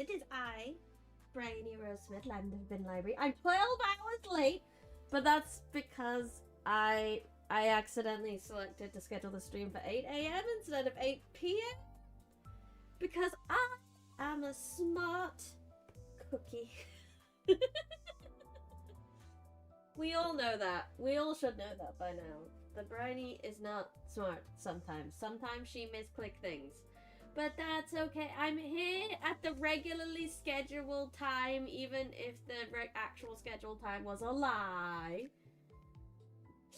it is I, Bryony Rose-Smith, London Library. I'm 12 hours late, but that's because I accidentally selected to schedule the stream for 8 a.m. instead of 8 p.m. because I am a smart cookie. We all know that. We all should know that by now. The Bryony is not smart sometimes. Sometimes she misclick things. But that's okay. I'm here at the regularly scheduled time, even if the actual scheduled time was a lie.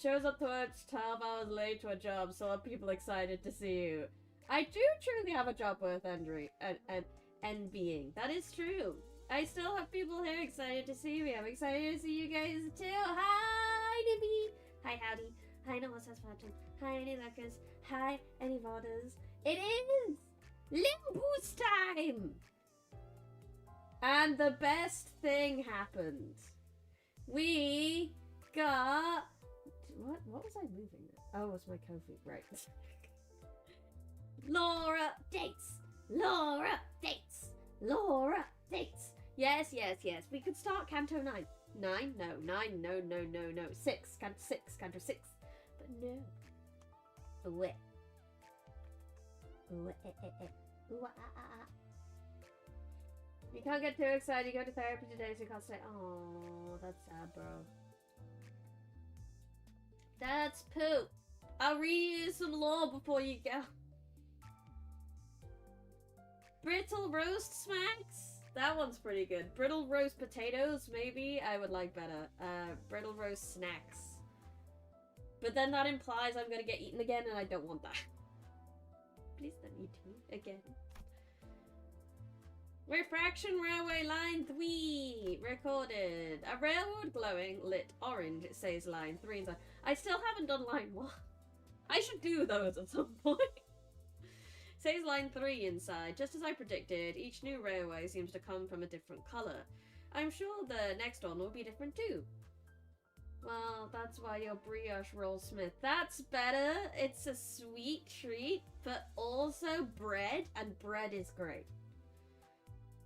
Shows up to work 12 hours late to a job, so are people excited to see you. I do truly have a job worth envying. That is true. I still have people here excited to see me. I'm excited to see you guys too. Hi, Nibby. Hi, Howdy. Hi, Noah Says Phantom. Hi, any Luckers. Hi, any Varders. It is Limbus time! And the best thing happened. We got... What was I moving at? Oh, it was my kofi. Right. Laura dates! Laura dates! Laura dates! Yes, yes, yes. We could start Canto 9. 9? No, 9. No, no, no, no. 6. Canto 6. Canto 6. But no. Away. You can't get too excited. You go to therapy today, so you can't say, oh, that's sad, bro. That's poop. I'll read you some lore before you go. Brittle roast smacks? That one's pretty good. Brittle roast potatoes, maybe? I would like better. Brittle roast snacks. But then that implies I'm gonna get eaten again, and I don't want that. Please don't eat me again. Refraction Railway Line 3 recorded. A railroad glowing lit orange. It says line 3 inside. I still haven't done line 1. I should do those at some point. Says line 3 inside. Just as I predicted, each new railway seems to come from a different colour. I'm sure the next one will be different too. Well, that's why you're brioche roll Smith. That's better. It's a sweet treat, but also bread, and bread is great.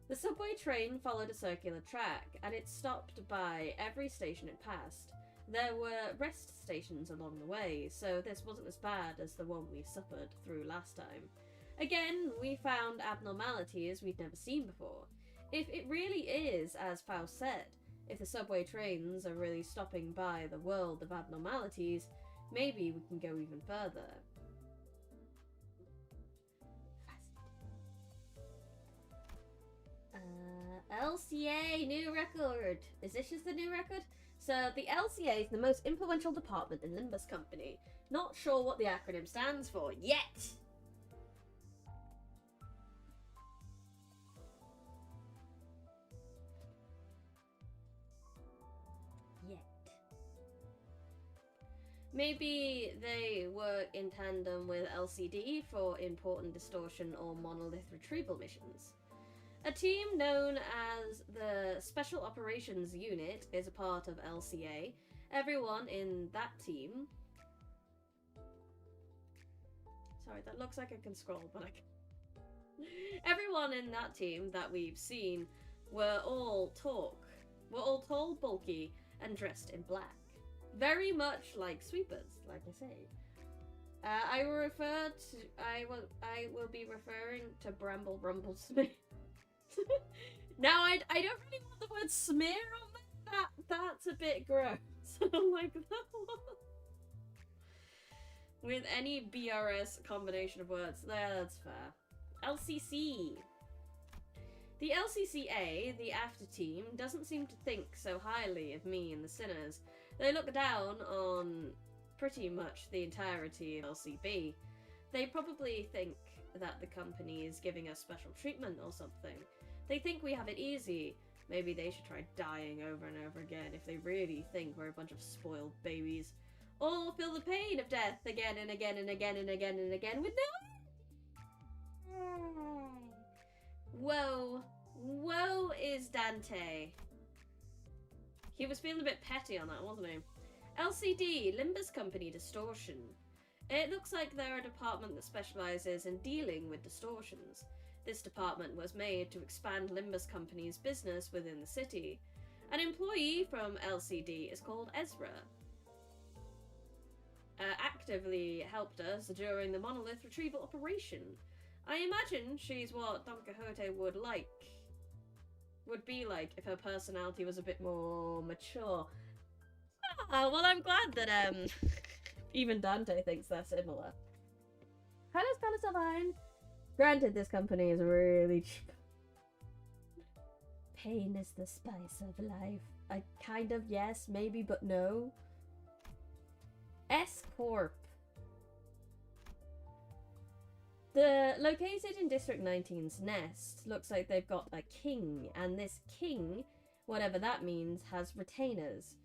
The subway train followed a circular track, and it stopped by every station it passed. There were rest stations along the way, so this wasn't as bad as the one we suffered through last time. Again, we found abnormalities we'd never seen before. If it really is, as Faust said, if the subway trains are really stopping by the world of abnormalities, maybe we can go even further. LCA, new record. Is this just the new record? So the LCA is the most influential department in Limbus Company. Not sure what the acronym stands for yet. Maybe they work in tandem with LCD for important distortion or monolith retrieval missions. A team known as the Special Operations Unit is a part of LCA. Everyone in that team... Sorry, that looks like I can scroll, but I can't. Everyone in that team that we've seen were all tall, bulky, and dressed in black. Very much like sweepers, like I say. I will be referring to Bramble Rumble Smith. Now I don't really want the word smear on that. That's a bit gross. Like that one. With any BRS combination of words, that's fair. LCC. The LCCA, the after team, doesn't seem to think so highly of me and the sinners. They look down on pretty much the entirety of LCB. They probably think that the company is giving us special treatment or something. They think we have it easy. Maybe they should try dying over and over again if they really think we're a bunch of spoiled babies. Or feel the pain of death again and again and again and again and again with no... Whoa. Woe is Dante. He was feeling a bit petty on that, wasn't he? LCD, Limbus Company Distortion. It looks like they're a department that specialises in dealing with distortions. This department was made to expand Limbus Company's business within the city. An employee from LCD is called Ezra. Actively helped us during the monolith retrieval operation. I imagine she's what Don Quixote would be like if her personality was a bit more mature. Ah, well, I'm glad that even Dante thinks they're similar. How does Palace Fine? Granted, this company is really cheap. Pain is the spice of life. I kind of, yes, maybe, but no. S Corp. The located in District 19's nest looks like they've got a king, and this king, whatever that means, has retainers.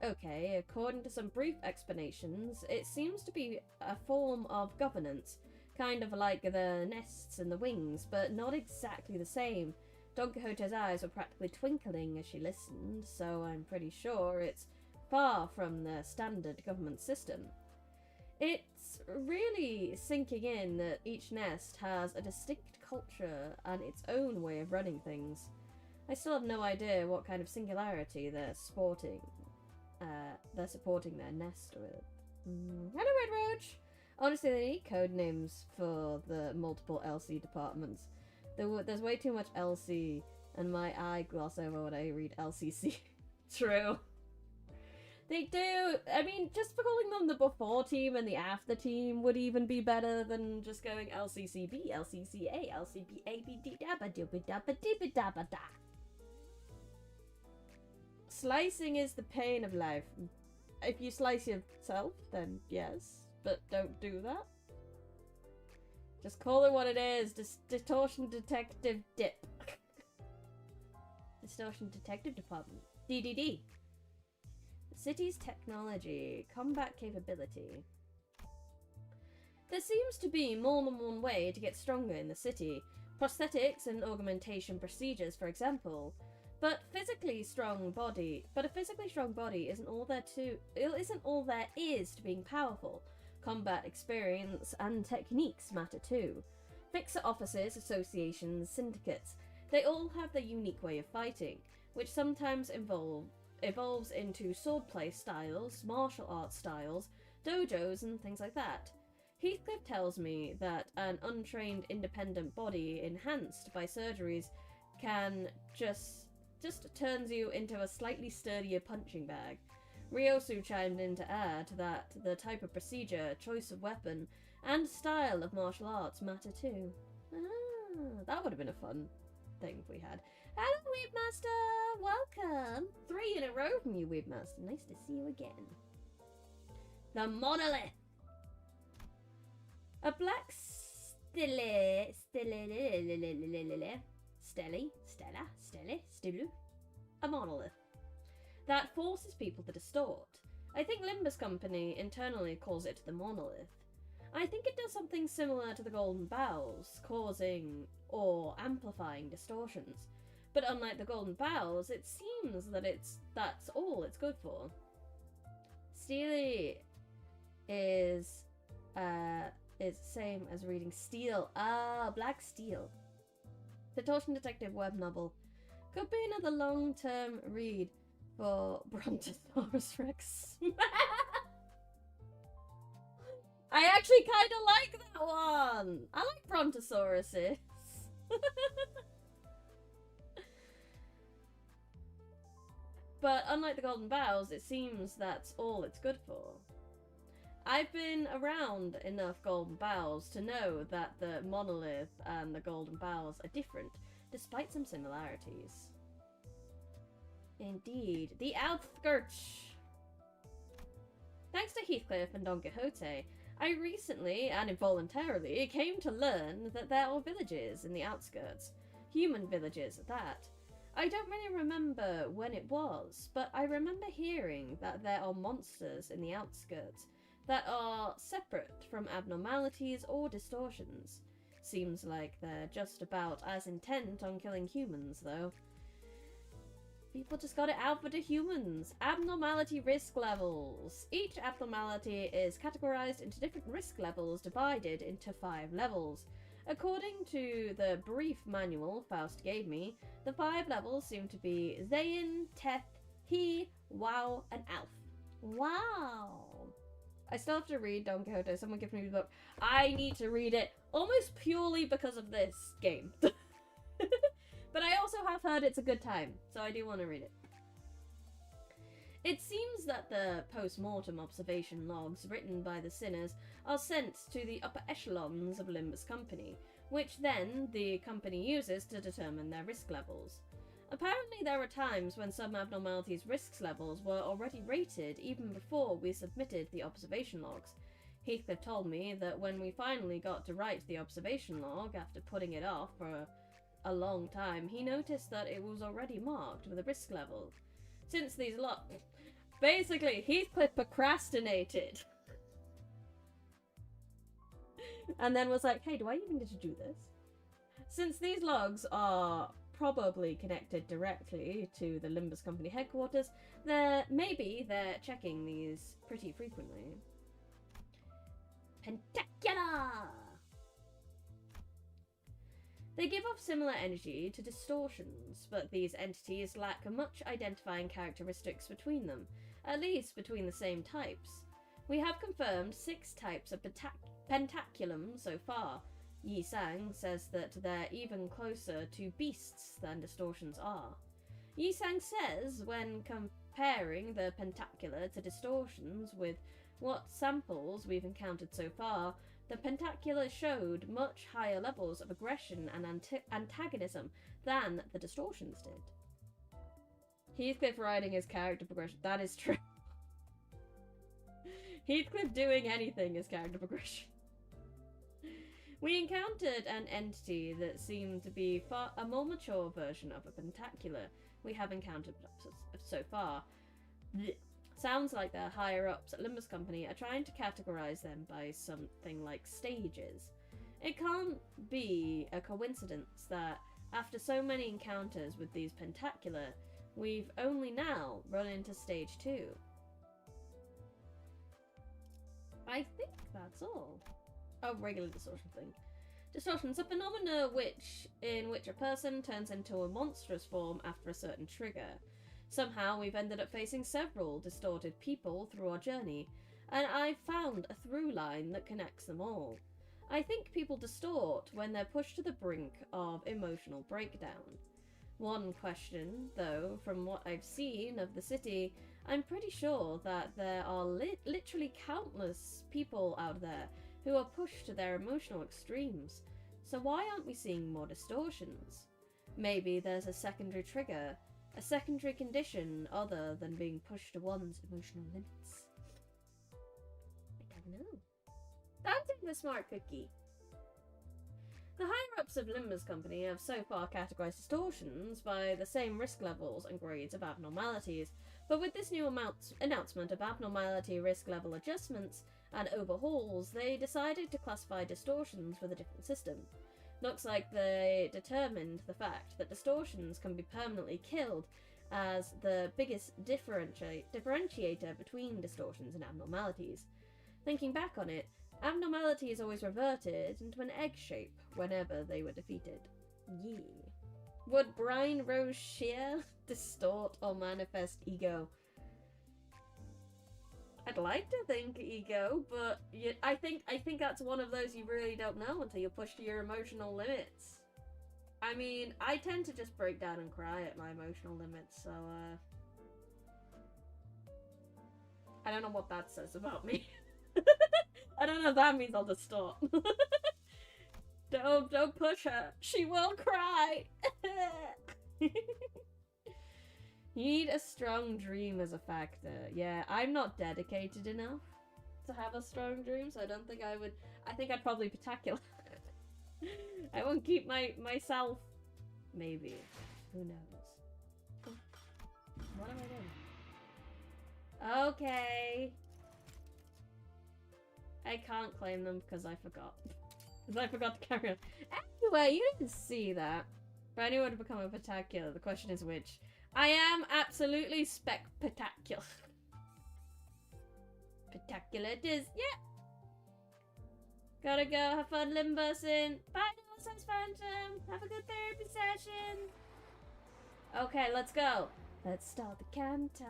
Okay, according to some brief explanations, it seems to be a form of governance, kind of like the nests and the wings, but not exactly the same. Don Quixote's eyes were practically twinkling as she listened, so I'm pretty sure it's far from the standard government system. It's really sinking in that each nest has a distinct culture and its own way of running things. I still have no idea what kind of singularity they're supporting their nest with. Hello, Red Roach! Honestly, they need code names for the multiple LC departments. There's way too much LC, and my eye gloss over when I read LCC. True. They do. I mean, just for calling them the before team and the after team would even be better than just going LCCB, LCCA, LCBABD dabba dooba dabba dooba dabba da. Slicing is the pain of life. If you slice yourself, then yes, but don't do that. Just call it what it is. Distortion Detective Dip. Distortion Detective Department. DDD. The city's technology. Combat capability. There seems to be more than one way to get stronger in the city. Prosthetics and augmentation procedures, for example. But a physically strong body isn't all there is to being powerful. Combat experience and techniques matter too. Fixer offices, associations, syndicates, they all have their unique way of fighting, which sometimes evolves into swordplay styles, martial arts styles, dojos and things like that. Heathcliff tells me that an untrained independent body enhanced by surgeries can just turns you into a slightly sturdier punching bag. Ryosu chimed in to add that the type of procedure, choice of weapon, and style of martial arts matter too. Ah, that would have been a fun thing if we had. Hello, Weebmaster! Welcome! 3 in a row from you, Weebmaster. Nice to see you again. The monolith! A black a monolith that forces people to distort. I think Limbus Company internally calls it the monolith. I think it does something similar to the golden bowels, causing or amplifying distortions. But unlike the golden bowels, it seems that that's all it's good for. Steely is same as reading steel. Ah, black steel. Distortion Detective web novel. Could be another long-term read for Brontosaurus Rex. I actually kind of like that one. I like Brontosauruses. But unlike the Golden Bowels, it seems that's all it's good for. I've been around enough Golden Bowels to know that the monolith and the Golden Bowels are different, despite some similarities. Indeed, the outskirts. Thanks to Heathcliff and Don Quixote, I recently, and involuntarily, came to learn that there are villages in the outskirts. Human villages at that. I don't really remember when it was, but I remember hearing that there are monsters in the outskirts that are separate from abnormalities or distortions. Seems like they're just about as intent on killing humans, though. People just got it out for the humans. Abnormality risk levels. Each abnormality is categorized into different risk levels divided into 5 levels. According to the brief manual Faust gave me, the 5 levels seem to be Zayn, Teth, He, Wow, and Alf. Wow. I still have to read Don Quixote. Someone give me the book. I need to read it almost purely because of this game. But I also have heard it's a good time, so I do want to read it. It seems that the post-mortem observation logs written by the sinners are sent to the upper echelons of Limbus Company, which then the company uses to determine their risk levels. Apparently there were times when some abnormalities' risk levels were already rated even before we submitted the observation logs. Heathcliff told me that when we finally got to write the observation log after putting it off for a long time, he noticed that it was already marked with a risk level. Since these logs... Basically, Heathcliff procrastinated. And then was like, hey, do I even need to do this? Since these logs are probably connected directly to the Limbus Company headquarters, maybe they're checking these pretty frequently. Pentacula! They give off similar energy to distortions, but these entities lack much identifying characteristics between them, at least between the same types. We have confirmed 6 types of pentaculum so far. Yi Sang says that they're even closer to beasts than distortions are. Yi Sang says, when comparing the pentacula to distortions with what samples we've encountered so far, the pentacula showed much higher levels of aggression and antagonism than the distortions did. Heathcliff writing his character progression. That is true. Heathcliff doing anything is character progression. We encountered an entity that seemed to be a more mature version of a pentacula we have encountered so far. Sounds like the higher-ups at Limbus Company are trying to categorize them by something like stages. It can't be a coincidence that, after so many encounters with these pentacula, we've only now run into stage 2. I think that's all. Oh, regular distortion thing. Distortion's a phenomena in which a person turns into a monstrous form after a certain trigger. Somehow we've ended up facing several distorted people through our journey, and I've found a through line that connects them all. I think people distort when they're pushed to the brink of emotional breakdown. One question, though, from what I've seen of the city, I'm pretty sure that there are literally countless people out there who are pushed to their emotional extremes. So why aren't we seeing more distortions? Maybe there's a secondary trigger, a secondary condition other than being pushed to one's emotional limits. I don't know. Dancing the smart cookie. The higher-ups of Limbus Company have so far categorized distortions by the same risk levels and grades of abnormalities, but with this new announcement of abnormality risk level adjustments and overhauls, they decided to classify distortions with a different system. Looks like they determined the fact that distortions can be permanently killed as the biggest differentiator between distortions and abnormalities. Thinking back on it, abnormalities always reverted into an egg shape whenever they were defeated. Yeah. Would Brian Rose Shear distort or manifest ego? I'd like to think ego, but I think that's one of those you really don't know until you're pushed to your emotional limits. I mean, I tend to just break down and cry at my emotional limits, so I don't know what that says about me. I don't know if that means I'll distort. Don't push her. She will cry. You need a strong dream as a factor. Yeah, I'm not dedicated enough to have a strong dream, so I don't think I would. I think I'd probably pentacular. I won't keep myself. Maybe. Who knows? What am I doing? Okay. I can't claim them because I forgot. Because I forgot to carry on. Anyway, you didn't see that. But I knew it would become a pentacular. The question is which. I am absolutely spectacular. Spectacular it is, yeah. Gotta go. Have fun Limbusing. Bye, Nonsense Phantom. Have a good therapy session. Okay, let's go. Let's start the Canto.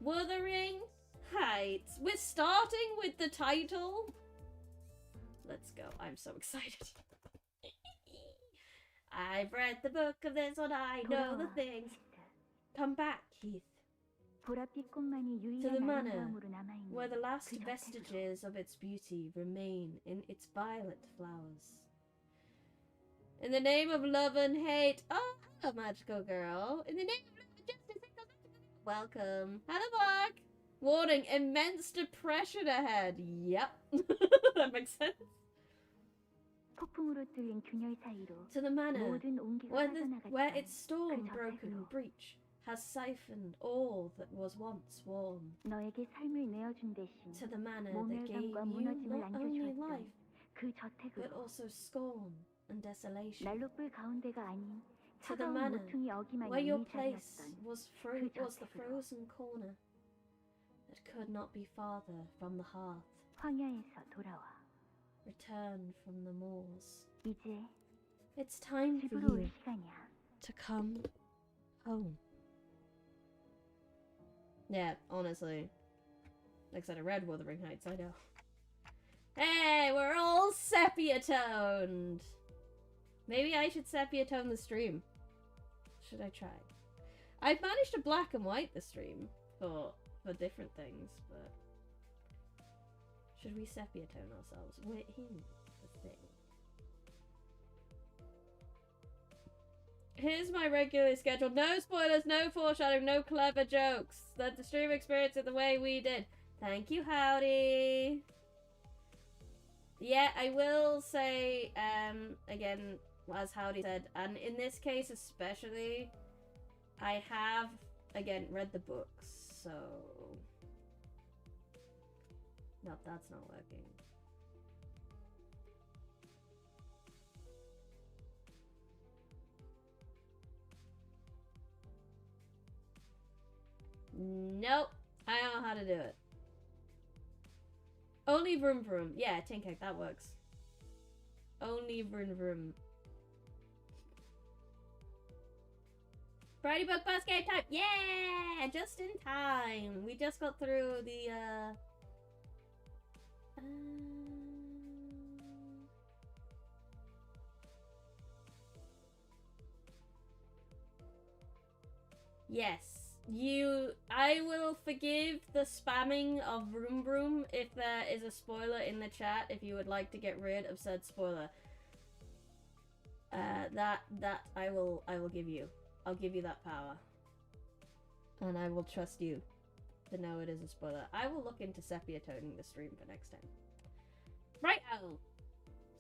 Wuthering Heights. We're starting with the title. Let's go. I'm so excited. I've read the book of this one. I know the things. Come back, Keith. To the manor, where the last vestiges of its beauty remain in its violet flowers. In the name of love and hate. Oh, hello, magical girl. In the name of love and justice. Welcome. Hello, Mark. Warning, immense depression ahead. Yep. That makes sense. To the manor, where its storm-broken breach has siphoned all that was once warm. To the manor that gave you not only life, but also scorn and desolation. To the manor where your place was the frozen corner that could not be farther from the hearth. Return from the moors. It's time for you to come home. Yeah, honestly. Like I said, I read Wuthering Heights, I know. Hey, we're all sepia-toned! Maybe I should sepia-tone the stream. Should I try? I've managed to black and white the stream for different things, but... Should we sepia-tone ourselves? Wait, here's the thing. Here's my regularly scheduled. No spoilers, no foreshadowing, no clever jokes. Let the stream experience it the way we did. Thank you, Howdy. Yeah, I will say, again, as Howdy said, and in this case especially, I have, again, read the books, so... Nope, that's not working. Nope, I don't know how to do it. Only vroom vroom. Yeah, Tinkek, that works. Only vroom vroom. Friday book bus game time! Yeah! Just in time. We just got through the, yes. I will forgive the spamming of Vroom Vroom if there is a spoiler in the chat if you would like to get rid of said spoiler. That I will give you. I'll give you that power. And I will trust you to know it is a spoiler. I will look into sepia-toning the stream for next time. Right-o!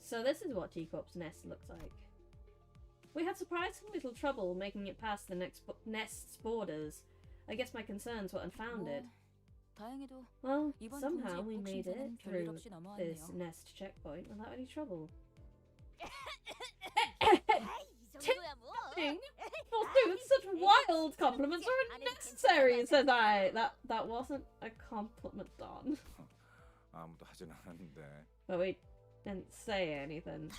So this is what T-Corp's nest looks like. We had surprisingly little trouble making it past the nest's borders. I guess my concerns were unfounded. Well, somehow we made it through this nest checkpoint without any trouble. Such wild compliments are unnecessary, says I. That wasn't a compliment, Don. But we didn't say anything.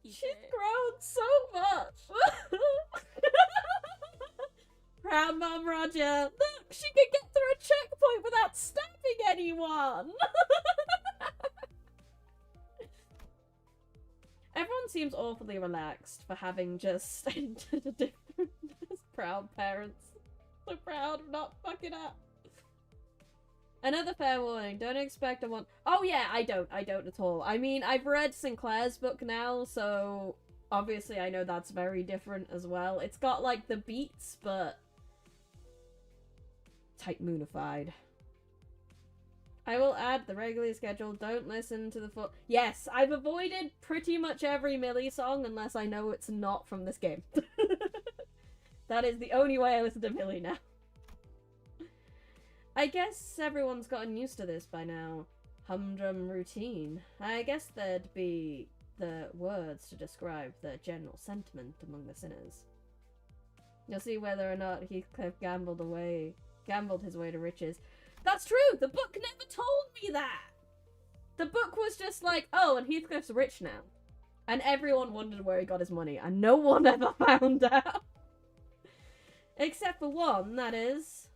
She's grown so much. Proud Mom Roger. Look, she can get through a checkpoint without stabbing anyone. Everyone seems awfully relaxed for having just entered a different proud parents. So proud of not fucking up. Another fair warning, don't expect a one. Oh yeah, I don't at all. I mean, I've read Sinclair's book now, so obviously I know that's very different as well. It's got like the beats, but Type Moonified. I will add the regularly scheduled, don't listen to the full... Yes, I've avoided pretty much every Millie song unless I know it's not from this game. That is the only way I listen to Millie now. I guess everyone's gotten used to this by now. Humdrum routine. I guess there'd be the words to describe the general sentiment among the sinners. You'll see whether or not Heathcliff gambled his way to riches. That's true! The book never told me that! The book was just like, oh, and Heathcliff's rich now. And everyone wondered where he got his money, and no one ever found out. Except for one, that is...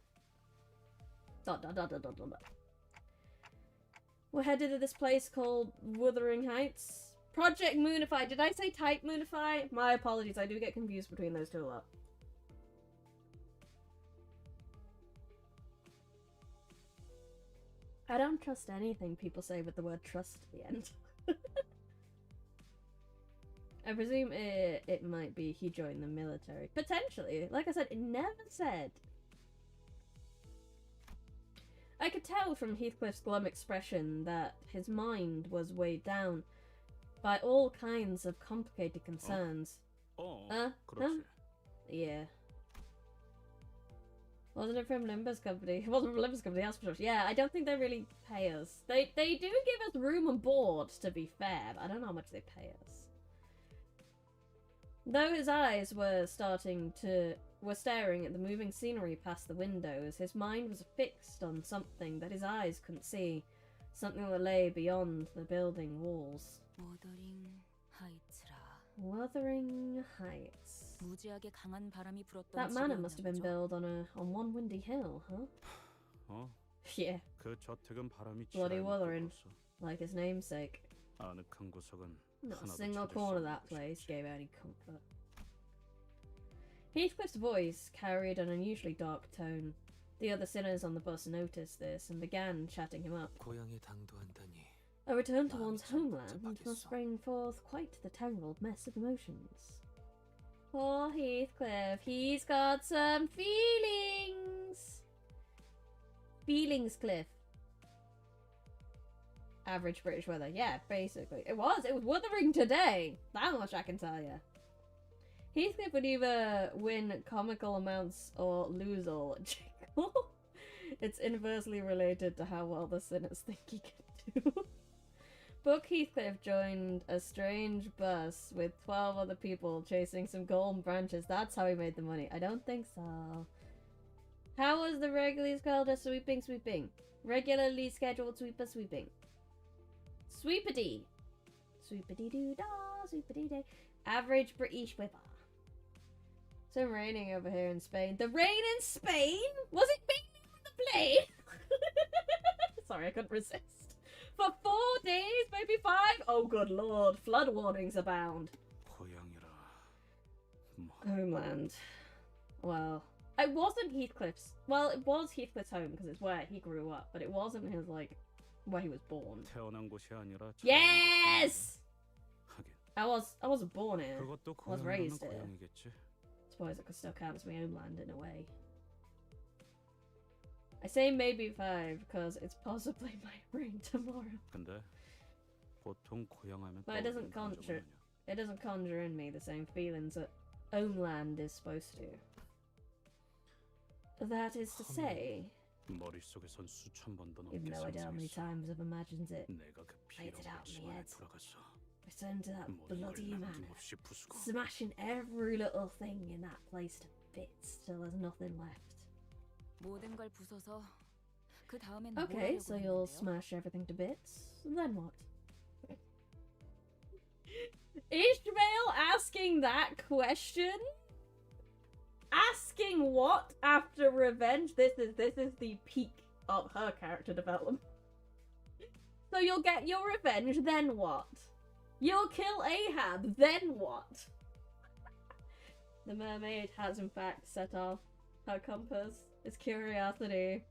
We're headed to this place called Wuthering Heights. Project Moonify. Did I say Type Moonify? My apologies, I do get confused between those two a lot. I don't trust anything people say with the word trust at the end. I presume it might be he joined the military. Potentially. Like I said, it never said. I could tell from Heathcliff's glum expression that his mind was weighed down by all kinds of complicated concerns. Huh? Yeah. Wasn't it from Limbus Company? It wasn't from Limbus Company, that's for sure. Yeah, I don't think they really pay us. They do give us room and board, to be fair, but I don't know how much they pay us. Though his eyes were staring at the moving scenery past the windows, his mind was fixed on something that his eyes couldn't see. Something that lay beyond the building walls. Wuthering Heights. That manor must have been built on one windy hill, huh? Yeah. Bloody wuthering, like his namesake. Not a single corner of that place gave any comfort. Heathcliff's voice carried an unusually dark tone. The other sinners on the bus noticed this and began chatting him up. A return to one's homeland must bring forth quite the tangled mess of emotions. Poor Heathcliff, he's got some feelings! Feelings, Cliff. Average British weather. Yeah, basically. It was wuthering today! That much I can tell you. Heathcliff would either win comical amounts or lose all at Jingle. It's inversely related to how well the sinners think he can do. Book Heathcliff joined a strange bus with 12 other people chasing some golden branches. That's how he made the money. I don't think so. How was the regularly scheduled sweeping? Regularly scheduled sweeping. Sweepity. Sweepity-doo-dah, sweepity-day. Average British weather. It's been raining over here in Spain. The rain in Spain? Was it raining on the plane? Sorry, I couldn't resist. For 4 days, maybe 5? Oh, good lord. Flood warnings abound. Homeland. Well, it wasn't Heathcliff's. Well, it was Heathcliff's home because it's where he grew up, but it wasn't his, like, where he was born. Yes! I wasn't born here. I was raised here. I suppose it could still count as my homeland in a way. I say maybe 5 because it's possibly my rain tomorrow. But it doesn't conjure in me the same feelings that homeland is supposed to. That is to say, even though I don't know how many times I've imagined it, played it out in my head. Return to that bloody manor, smashing every little thing in that place to bits till there's nothing left. Okay, so you'll smash everything to bits, then what? Ishmael asking that question? Asking what after revenge? This is the peak of her character development. So you'll get your revenge, then what? You'll kill Ahab, then what? The mermaid has in fact set off her compass. It's curiosity.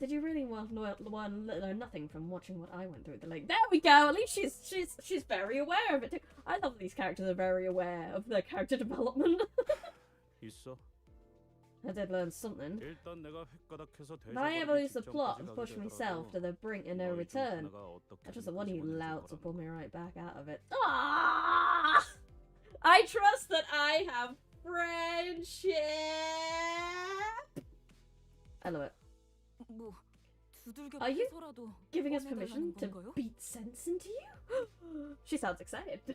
Did you really learn nothing from watching what I went through at the lake? There we go! At least she's very aware of it too. I love these characters are very aware of their character development. I did learn something. If I ever lose the plot and push myself to the brink of no return, I trust that one of you louts will pull me right back out of it. Ah! I trust that I have friendship! I love it. Are you giving us permission to beat sense into you? She sounds excited.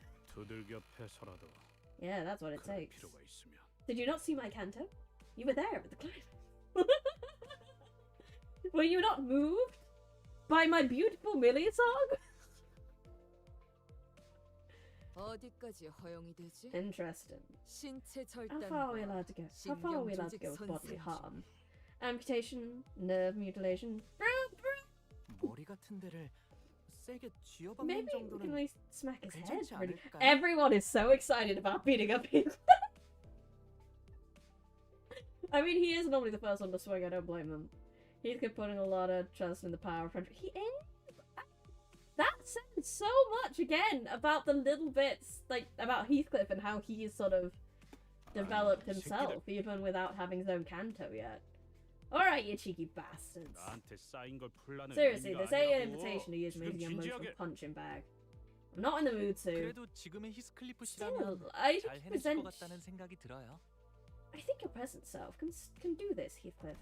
Yeah, that's what it takes. Did you not see my Canto? You were there at the climb. Were you not moved by my beautiful Millie song? Interesting. How far are we allowed to go? How far are we allowed to go with bodily harm? Amputation, nerve mutilation. Maybe we can at least smack his head. Everyone is so excited about beating up Heathcliff. I mean, he is normally the first one to swing, I don't blame them. Heathcliff putting a lot of trust in the power of friendship. He is! That says so much, again, about the little bits, like, about Heathcliff and how he's sort of developed himself, even without having his own Canto yet. Alright, you cheeky bastards. Seriously, this ain't an invitation to use me as an emotional punching bag. I'm not in the mood to. Still, I think your present self can do this, Heathcliff.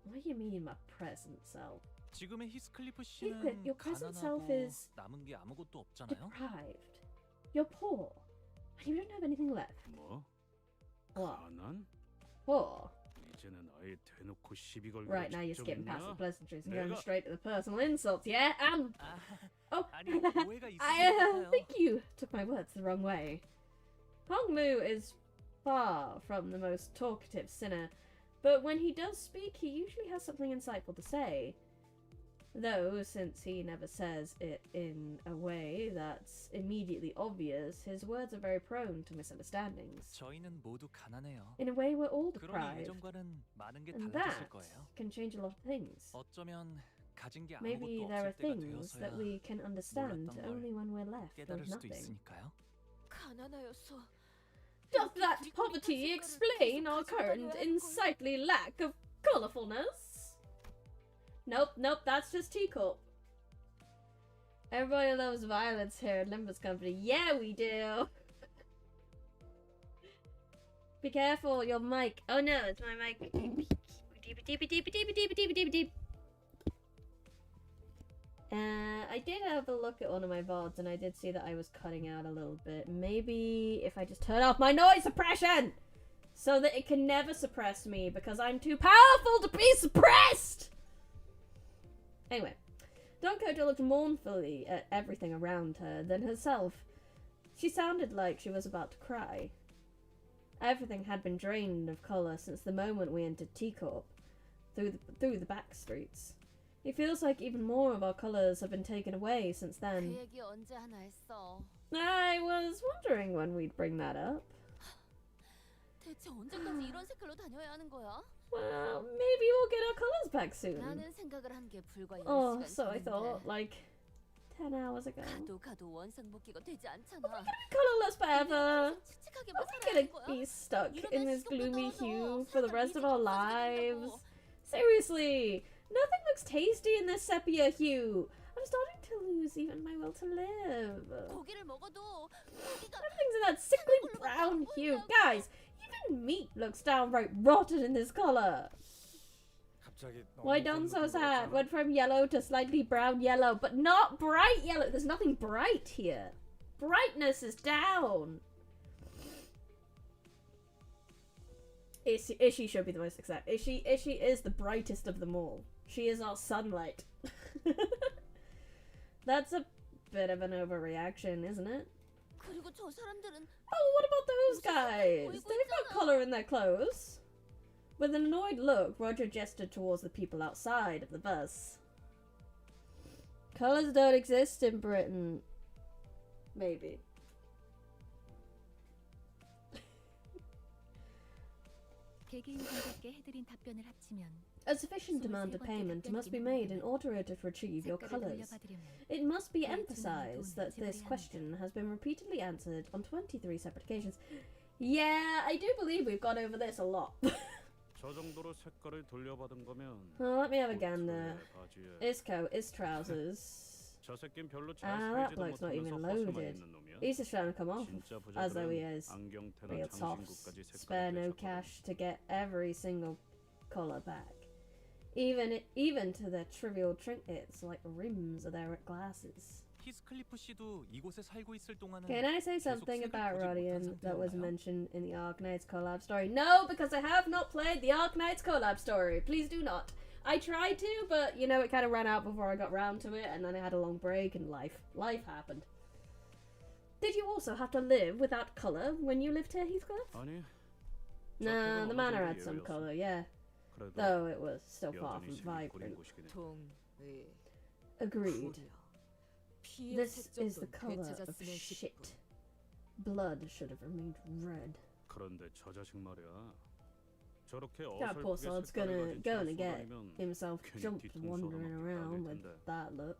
What do you mean, my present self? Heathcliff, your present self is deprived. You're poor. And you don't have anything left. What? Poor? Right, now you're skipping past the pleasantries and going straight to the personal insults, yeah? Oh, I think you took my words the wrong way. Hong Mu is far from the most talkative sinner, but when he does speak, he usually has something insightful to say. Though, since he never says it in a way that's immediately obvious, his words are very prone to misunderstandings. In a way, we're all deprived, and that can change a lot of things. Maybe there are things that we can understand only when we're left with nothing. Does that poverty explain our current unsightly lack of colourfulness? Nope, that's just Teacup. Everybody loves violence here at Limbus Company. Yeah, we do! Be careful, your mic. Oh no, it's my mic. I did have a look at one of my VODs and I did see that I was cutting out a little bit. Maybe if I just turn off my noise suppression! So that it can never suppress me because I'm too powerful to be suppressed! Anyway, Donko looked mournfully at everything around her, then herself. She sounded like she was about to cry. Everything had been drained of colour since the moment we entered Teacorp, through the back streets. It feels like even more of our colours have been taken away since then. I was wondering when we'd bring that up. Well, maybe we'll get our colours back soon. Oh, so I thought, like, 10 hours ago. Are we gonna be colourless forever? Are we gonna be stuck in this gloomy hue for the rest of our lives? Seriously, nothing looks tasty in this sepia hue. I'm starting to lose even my will to live. Everything's in that sickly brown hue. Guys, even meat looks downright rotten in this colour. Why done so sad? Went from yellow to slightly brown yellow, but not bright yellow. There's nothing bright here. Brightness is down. Ishi should be the most excited. Ishi is the brightest of them all. She is our sunlight. That's a bit of an overreaction, isn't it? Oh, what about those guys? They've got colour in their clothes. With an annoyed look, Roger gestured towards the people outside of the bus. Colours don't exist in Britain. Maybe. A sufficient demand of payment must be made in order to retrieve your colours. It must be emphasised that this question has been repeatedly answered on 23 separate occasions. Yeah, I do believe we've gone over this a lot. Well, let me have a gander. His coat, his trousers. That bloke's not even loaded. He's just trying to come off, as though he is. Real toffs. Spare no cash to get every single colour back. Even to their trivial trinkets like rims of their glasses. Can I say something about Rodion that was mentioned in the Arknights collab story? No, because I have not played the Arknights collab story. Please do not. I tried to, but you know, it kind of ran out before I got round to it, and then I had a long break and life happened. Did you also have to live without colour when you lived here, Heathcliff? Nah, the manor had some colour, yeah. Though it was still far from vibrant. Agreed. This is the colour of shit. Blood should have remained red. That poor sod's gonna get himself jumped wandering around with that look.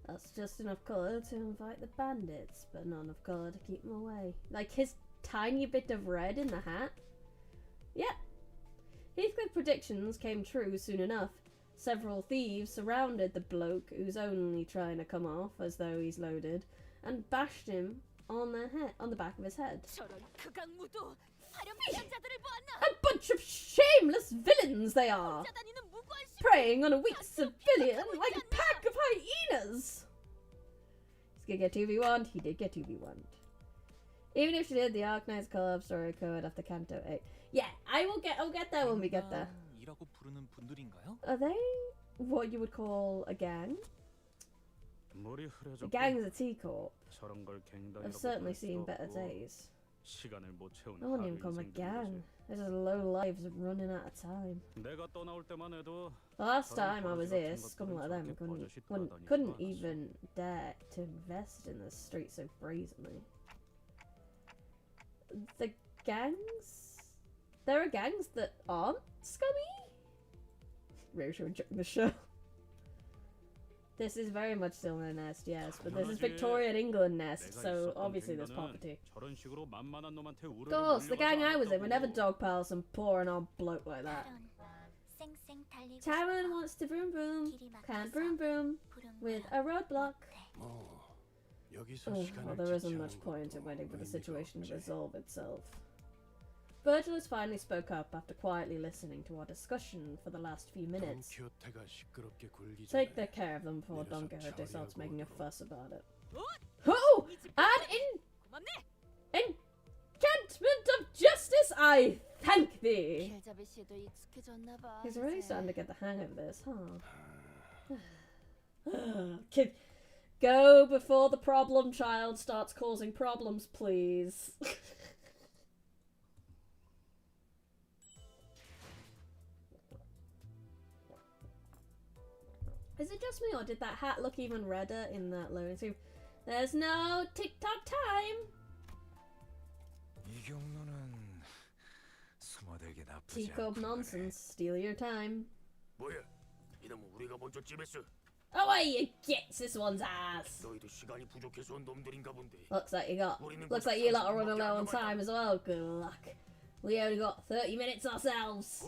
That's just enough colour to invite the bandits, but not enough colour to keep them away. Like his tiny bit of red in the hat? Yep. Heathcliff's predictions came true soon enough. Several thieves surrounded the bloke who's only trying to come off as though he's loaded and bashed him on the back of his head. A bunch of shameless villains they are! Preying on a weak civilian like a pack of hyenas! He's gonna get 2v1. He did get 2v1. Even if she did, the Arknights collab story code after Canto 8. Yeah, I'll get there when we get there. Are they what you would call a gang? A gang is a T-Corp. I've certainly seen better days. I wouldn't even call them a gang. They're just low lives running out of time. The last time I was here, scum like them couldn't even dare to invest in the street so brazenly. The gangs? There are gangs that aren't scummy? Maybe should join the show. This is very much still a nest, yes, but this is Victorian England nest, so obviously there's poverty. Of course, the gang I was in were never dog pals some poor and old bloke like that. Tyrone wants to vroom vroom, can't vroom vroom, with a roadblock. Oh, well, there isn't much point in waiting for the situation to resolve itself. Virgilus finally spoke up after quietly listening to our discussion for the last few minutes. Take their care of them before Don Quixote starts making a fuss about it. Oh! An enchantment of justice, I thank thee! He's really starting to get the hang of this, huh? Kid, go before the problem child starts causing problems, please. Is it just me, or did that hat look even redder in that loading screen? There's no TikTok time! T-Corp nonsense. Steal your time. Oh, you gets this one's ass! Looks like you lot are running low on time as well. Good luck. We only got 30 minutes ourselves.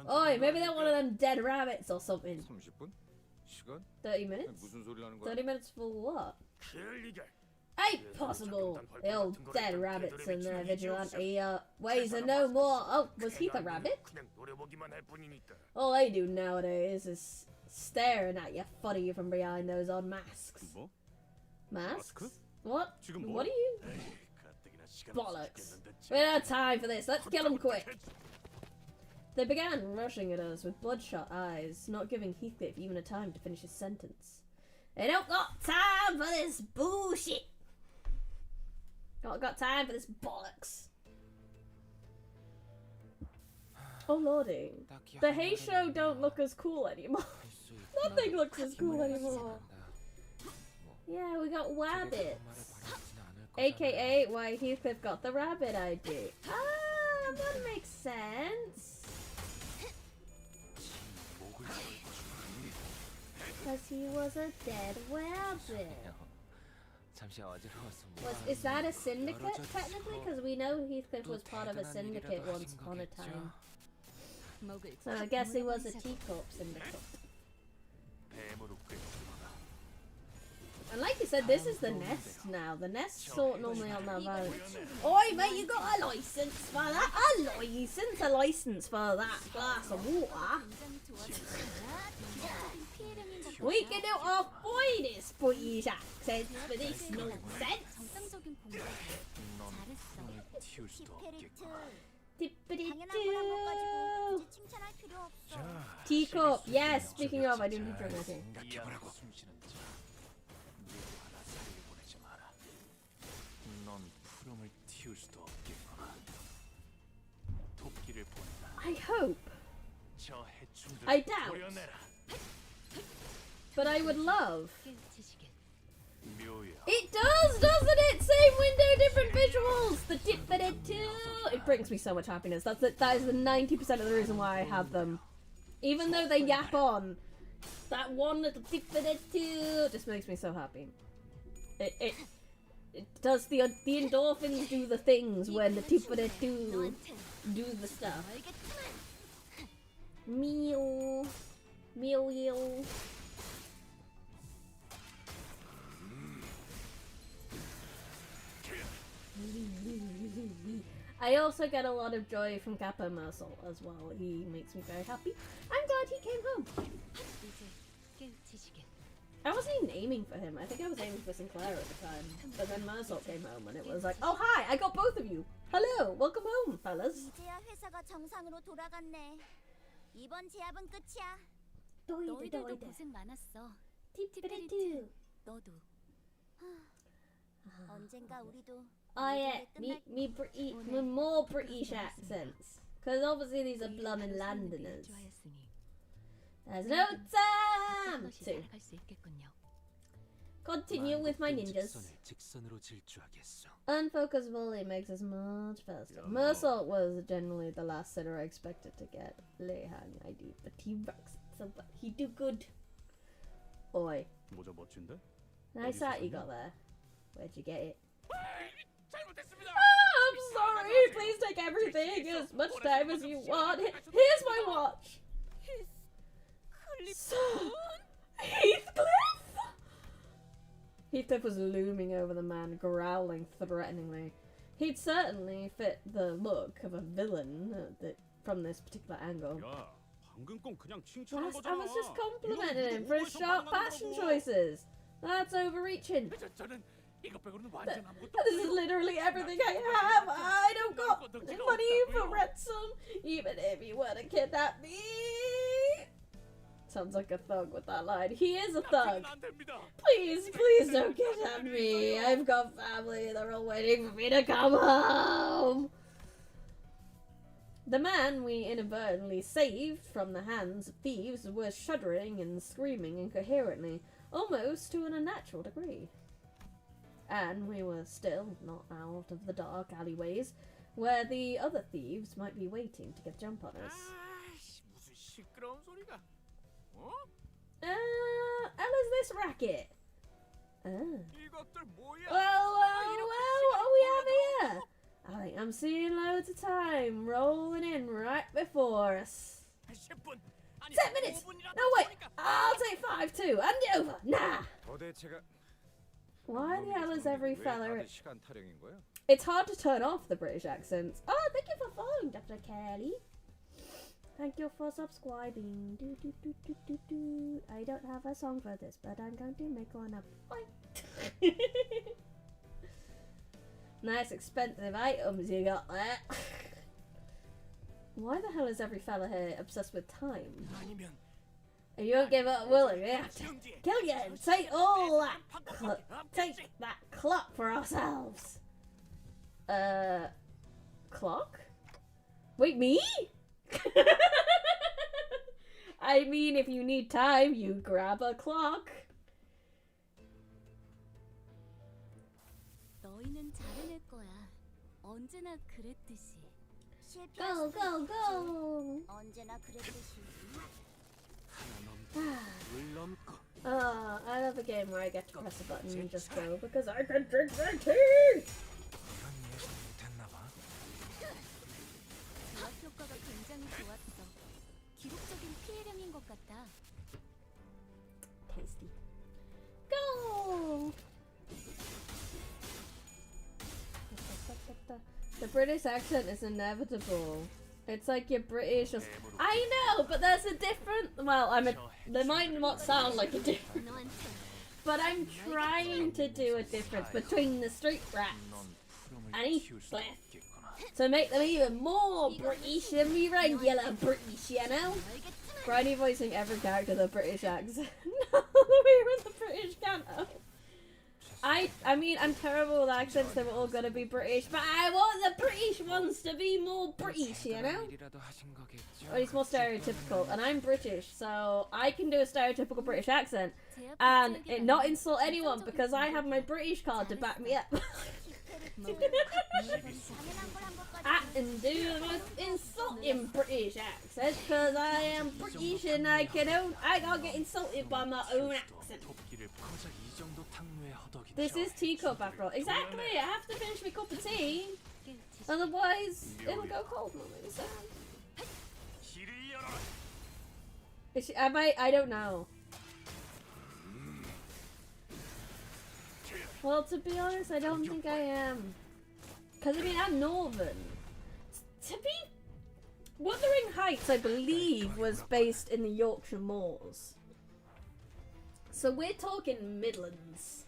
Oi, maybe they're one of them dead rabbits or something. 30 minutes? 30 minutes for what? Ain't possible! The old dead rabbits and their vigilante ways are no more. Oh, was Heath a rabbit? All they do nowadays is staring at you funny from behind those odd masks. Masks? What? What are you? Bollocks. We don't have time for this. Let's kill them quick. They began rushing at us with bloodshot eyes, not giving Heathcliff even a time to finish his sentence. They don't got time for this bullshit. Not got time for this bollocks. Oh lordy. The Hay Show don't look as cool anymore. Nothing looks as cool anymore. Yeah, we got wabbits. AKA why Heathcliff got the rabbit ID. Ah, that makes sense. Because he was a dead rabbit. Is that a syndicate, technically? Because we know Heathcliff was part of a syndicate once upon a time. So I guess he was a T-Corp syndicate. And like you said, this is the nest now. The nest sort normally on that road. Oi, mate, you got a license for that? A license for that glass of water? We can do our finest British accents for this nonsense. Teacup, yes, speaking of, I do need to drink my tea. I hope. I doubt. But I would love. It does, doesn't it? Same window, different visuals. The dip-a-dip-too. It brings me so much happiness. That is the 90% of the reason why I have them. Even though they yap on, that one little dip-a-dip-too just makes me so happy. It does the endorphins do the things when the dip-a-dip-too do the stuff. Meal. I also get a lot of joy from Kappa Mercel as well. He makes me very happy. I'm glad he came home. I wasn't even aiming for him. I think I was aiming for Sinclair at the time. But then Mercel came home and it was like, oh hi, I got both of you. Hello, welcome home, fellas. 이번 제압은 끝이야. 너희들도 고생 많았어. 너도. 언젠가 우리도. Oh yeah, more British accents. Because obviously these are blooming Londoners. There's no time to continue with my ninjas. Unfocused volley makes us much faster. Mercel was generally the last sitter I expected to get. Lehang, I do, but he rocks it so well. He do good. Oi. Nice hat you got there. Where'd you get it? Oh, I'm sorry. Please take everything as much time as you want. Here's my watch. Heathcliff? Heathcliff was looming over the man, growling threateningly. He'd certainly fit the look of a villain from this particular angle. I was just complimenting him for his sharp fashion choices. That's overreaching. This is literally everything I have. I don't got money for ransom, even if you were to kidnap me. Sounds like a thug with that line. He is a thug. Please don't kidnap me. I've got family. They're all waiting for me to come home. The man we inadvertently saved from the hands of thieves was shuddering and screaming incoherently, almost to an unnatural degree. And we were still not out of the dark alleyways where the other thieves might be waiting to get a jump on us. Ella's this racket? Well, what we have here? I think I'm seeing loads of time rolling in right before us. 10 minutes! No, wait! I'll take 5 too! Hand it over! Nah! Why the hell is every fella... It's hard to turn off the British accents. Oh, thank you for following, Dr. Kelly. Thank you for subscribing. I don't have a song for this, but I'm going to make one up. Nice expensive items you got there. Why the hell is every fella here obsessed with time? If you won't give up, will we have to kill you and take all that take that clock for ourselves. Clock? Wait, me? I mean, if you need time, you grab a clock. Go, go, go! I love a game where I get to press a button and just go because I can drink my tea! Tasty. Go! The British accent is inevitable. It's like you're British. I know, but there's a different. Well, There might not sound like a difference, but I'm trying to do a difference between the street rats and Heathcliff to make them even more British than the regular British, you know? Briny voicing every character with a British accent. No, we're in the British Canto. I mean, I'm terrible with accents, they were all gonna be British, but I want the British ones to be more British, you know? Or it's more stereotypical, and I'm British, so I can do a stereotypical British accent, and not insult anyone, because I have my British card to back me up. I can do the most insulting British accent, because I am British, and I can't get insulted by my own accent. This is teacup after all. Exactly, I have to finish my cup of tea. Otherwise, it'll go cold. So. I don't know. Well, to be honest, I don't think I am. Because, I mean, I'm Northern. Wuthering Heights, I believe, was based in the Yorkshire Moors. So we're talking Midlands.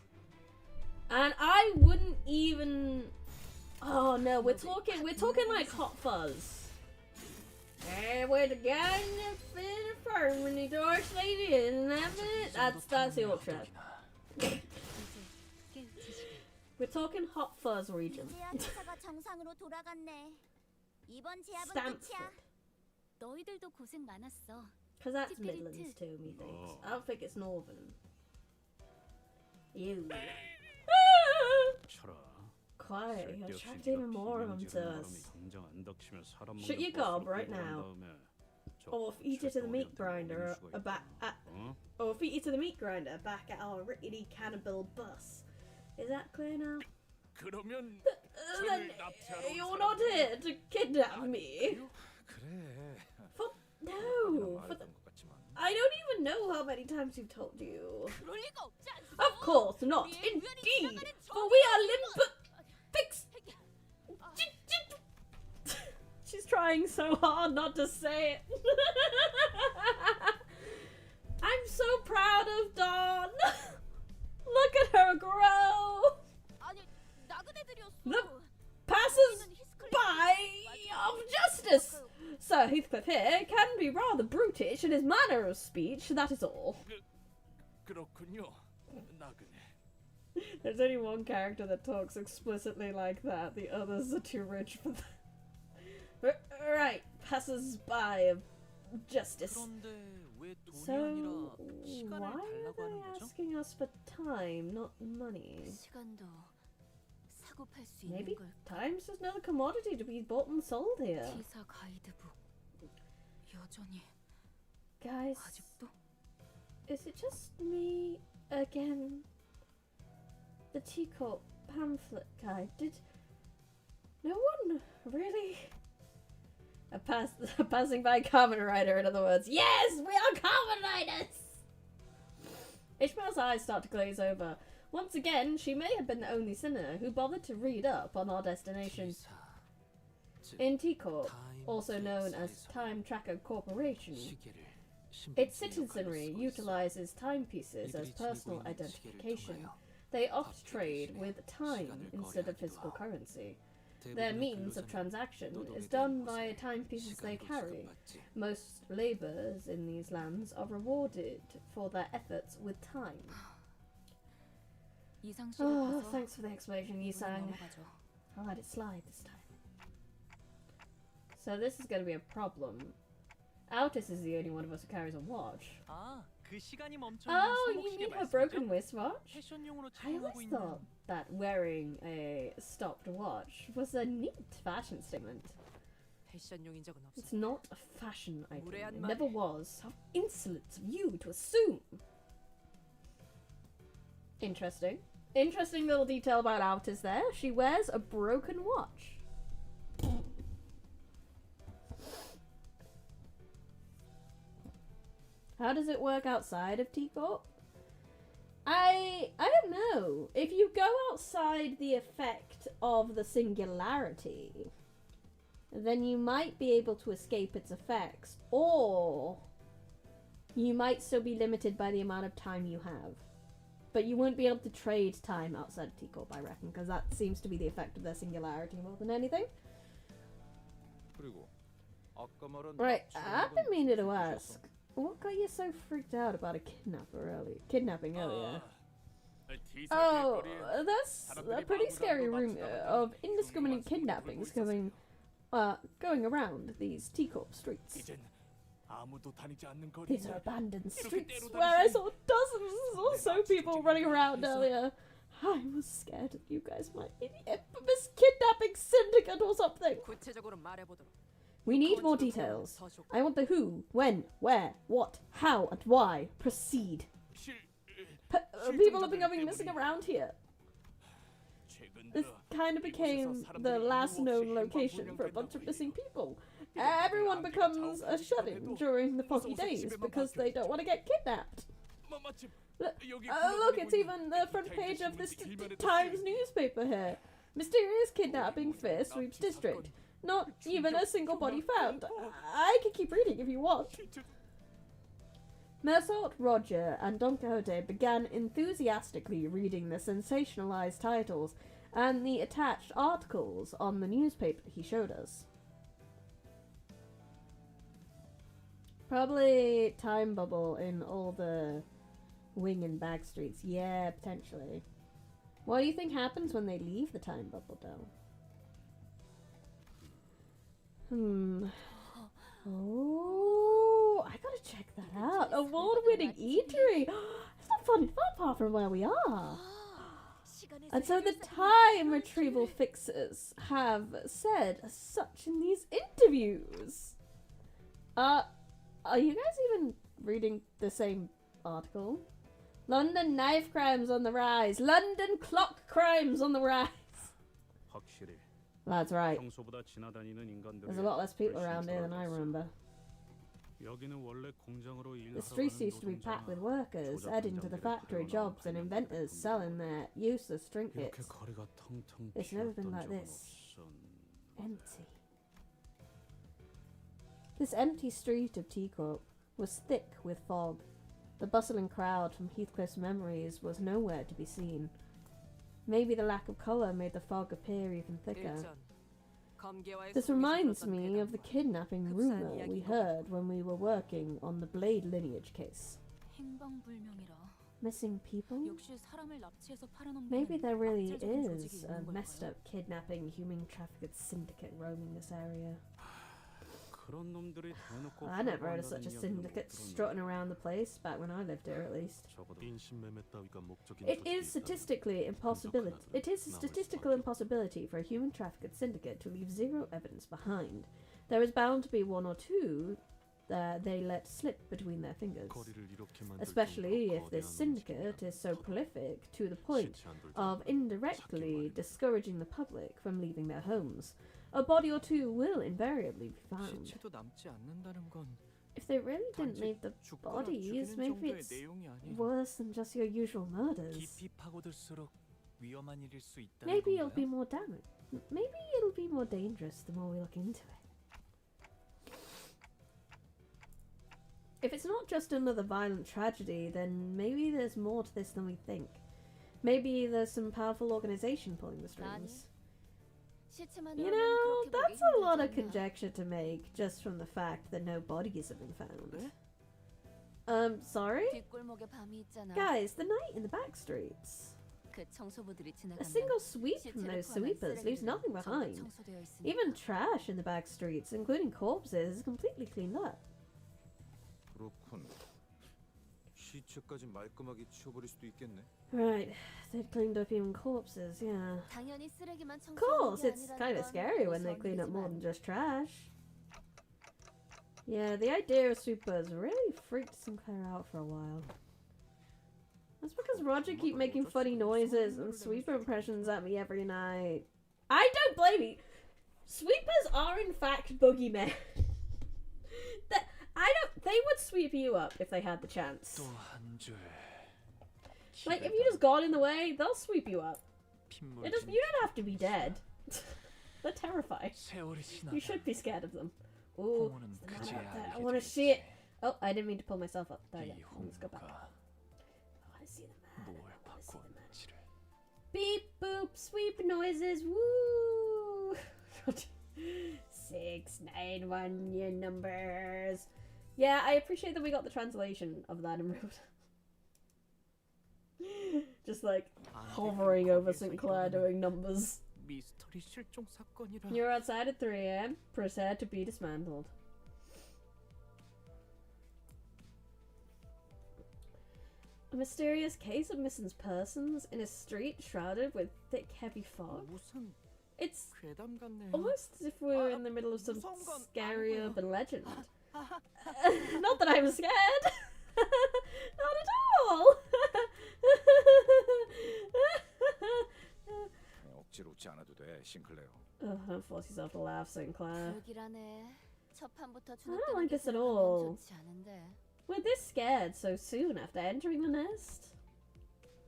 And I wouldn't even... Oh no, we're talking like Hot Fuzz. We're the guy in the farm when the door lady in that's Yorkshire. We're talking Hot Fuzz region. Stamford. Because that's Midlands too, methinks. I don't think it's Northern. Ew. Quiet, you attract even more of them to us. Shut your gob right now. Or feed you to the meat grinder or feed you to the meat grinder back at our rickety cannibal bus. Is that clear now? Then you're not here to kidnap me. No! I don't even know how many times we've told you. Of course not, indeed! For we are Limbus... She's trying so hard not to say it. I'm so proud of Dawn. Look at her grow. The passers-by of justice. Sir Heathcliff here can be rather brutish in his manner of speech, that is all. There's only one character that talks explicitly like that, the others are too rich for that. Right, passers-by of justice. So, why are they asking us for time, not money? Maybe time's just another commodity to be bought and sold here. Guys, is it just me again? The teacup pamphlet guy, did no one really? A passing by common rider, in other words. Yes, we are common riders! Ishmael's eyes start to glaze over. Once again, she may have been the only sinner who bothered to read up on our destination. In T-Corp, also known as Time Tracker Corporation, its citizenry utilizes timepieces as personal identification. They oft trade with time instead of physical currency. Their means of transaction is done by timepieces they carry. Most labourers in these lands are rewarded for their efforts with time. Oh, thanks for the explanation, Yisang. I'll let it slide this time. So this is going to be a problem. Altus is the only one of us who carries a watch. Oh, you mean a broken wristwatch? I always thought that wearing a stopped watch was a neat fashion statement. It's not a fashion item. It never was. How insolent of you to assume. Interesting. Interesting little detail about Altus there. She wears a broken watch. How does it work outside of T-Corp? I don't know. If you go outside the effect of the singularity, then you might be able to escape its effects, or you might still be limited by the amount of time you have. But you won't be able to trade time outside of T-Corp, I reckon, because that seems to be the effect of their singularity more than anything. Right, I've been meaning to ask, what got you so freaked out about a kidnapping earlier? Oh, that's a pretty scary rumor of indiscriminate kidnappings going around these T-Corp streets. These are abandoned streets where I saw dozens or so people running around earlier. I was scared that you guys might be the infamous kidnapping syndicate or something. We need more details. I want the who, when, where, what, how, and why. Proceed. People have been going missing around here. This kind of became the last known location for a bunch of missing people. Everyone becomes a shut-in during the foggy days because they don't want to get kidnapped. Look, it's even the front page of this Times newspaper here. Mysterious kidnapping fear sweeps district. Not even a single body found. I can keep reading if you want. Mersault, Roger, and Don Quixote began enthusiastically reading the sensationalized titles and the attached articles on the newspaper he showed us. Probably time bubble in all the wing and bag streets. Yeah, potentially. What do you think happens when they leave the time bubble, though? Oh, I gotta check that out. Award-winning eatery. It's not far from where we are. And so the time retrieval fixers have said as such in these interviews. Are you guys even reading the same article? London knife crimes on the rise. London clock crimes on the rise. That's right. There's a lot less people around here than I remember. The streets used to be packed with workers, heading to the factory jobs and inventors selling their useless trinkets. It's never been like this. Empty. This empty street of T-Corp was thick with fog. The bustling crowd from Heathcliff's memories was nowhere to be seen. Maybe the lack of colour made the fog appear even thicker. This reminds me of the kidnapping rumour we heard when we were working on the Blade lineage case. Missing people? Maybe there really is a messed up kidnapping human trafficked syndicate roaming this area. I never heard of such a syndicate strutting around the place, back when I lived here at least. It is a statistical impossibility for a human trafficked syndicate to leave zero evidence behind. There is bound to be one or two that they let slip between their fingers. Especially if this syndicate is so prolific to the point of indirectly discouraging the public from leaving their homes. A body or two will invariably be found. If they really didn't leave the bodies, maybe it's worse than just your usual murders. Maybe it'll be more Maybe it'll be more dangerous the more we look into it. If it's not just another violent tragedy, then maybe there's more to this than we think. Maybe there's some powerful organisation pulling the strings. You know, that's a lot of conjecture to make just from the fact that no bodies have been found. Sorry? Guys, the night in the back streets. A single sweep from those sweepers leaves nothing behind. Even trash in the back streets, including corpses, is completely cleaned up. Right, they've cleaned up even corpses, yeah. Of course, it's kind of scary when they clean up more than just trash. Yeah, the idea of sweepers really freaked Sinclair out for a while. That's because Roger keep making funny noises and sweeper impressions at me every night. I don't blame you. Sweepers are in fact boogeymen. They would sweep you up if they had the chance. Like, if you just got in the way, they'll sweep you up. You don't have to be dead. They're terrifying. 세월이 지나면 You should be scared of them. Ooh, 부모는 it's the man 그제야 up there. I 알게 want to 되겠지. see it. Oh, I didn't mean to pull myself up. There 이 you go. Let's go back. 홍보가 I want to see the man. 뭘 I want to see the man. 바꿨는지를. Beep, boop, sweep noises. Woo! 691 your numbers. Yeah, I appreciate that we got the translation of that in Road. Just like hovering over St. Clair doing numbers. 미스터리 실종 사건이라. You're outside at 3 a.m. Prepare to be dismantled. A mysterious case of missing persons in a street shrouded with thick, heavy fog. 무슨 It's 괴담 같네요. almost as if we were in the middle of some 무서운 건 scary 아니고요. urban legend. Not that I'm scared. Not at all. 억지로 웃지 않아도 돼, 싱클레어. Don't force yourself to laugh, Sinclair. 그러기라네. 첫 판부터 I don't like this at all. 좋지 않은데. We're this scared so soon after entering the nest.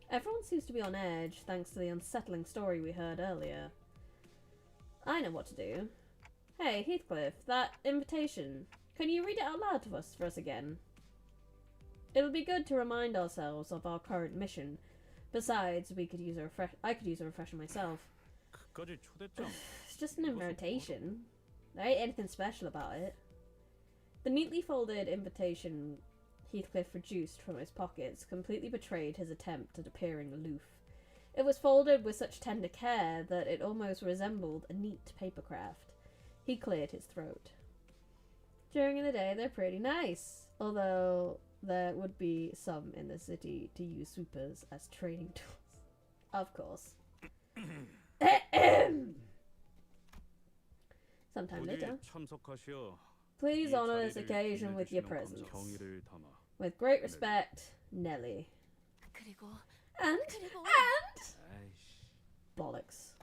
Everyone seems to be on edge thanks to the unsettling story we heard earlier. I know what to do. Hey, Heathcliff, that invitation. Can you read it out loud to us for us again? It'll be good to remind ourselves of our current mission. Besides, I could use a refresher myself. 그까지 초대장. It's just an invitation. There ain't anything special about it. The neatly folded invitation Heathcliff produced from his pockets completely betrayed his attempt at appearing aloof. It was folded with such tender care that it almost resembled a neat paper craft. He cleared his throat. During the day, they're pretty nice, although there would be some in the city to use sweepers as training tools. Of course. Sometime later. 참석하시어 Please honour this occasion with your presence. With great respect, Nelly. 그리고 And 아이씨, bollocks.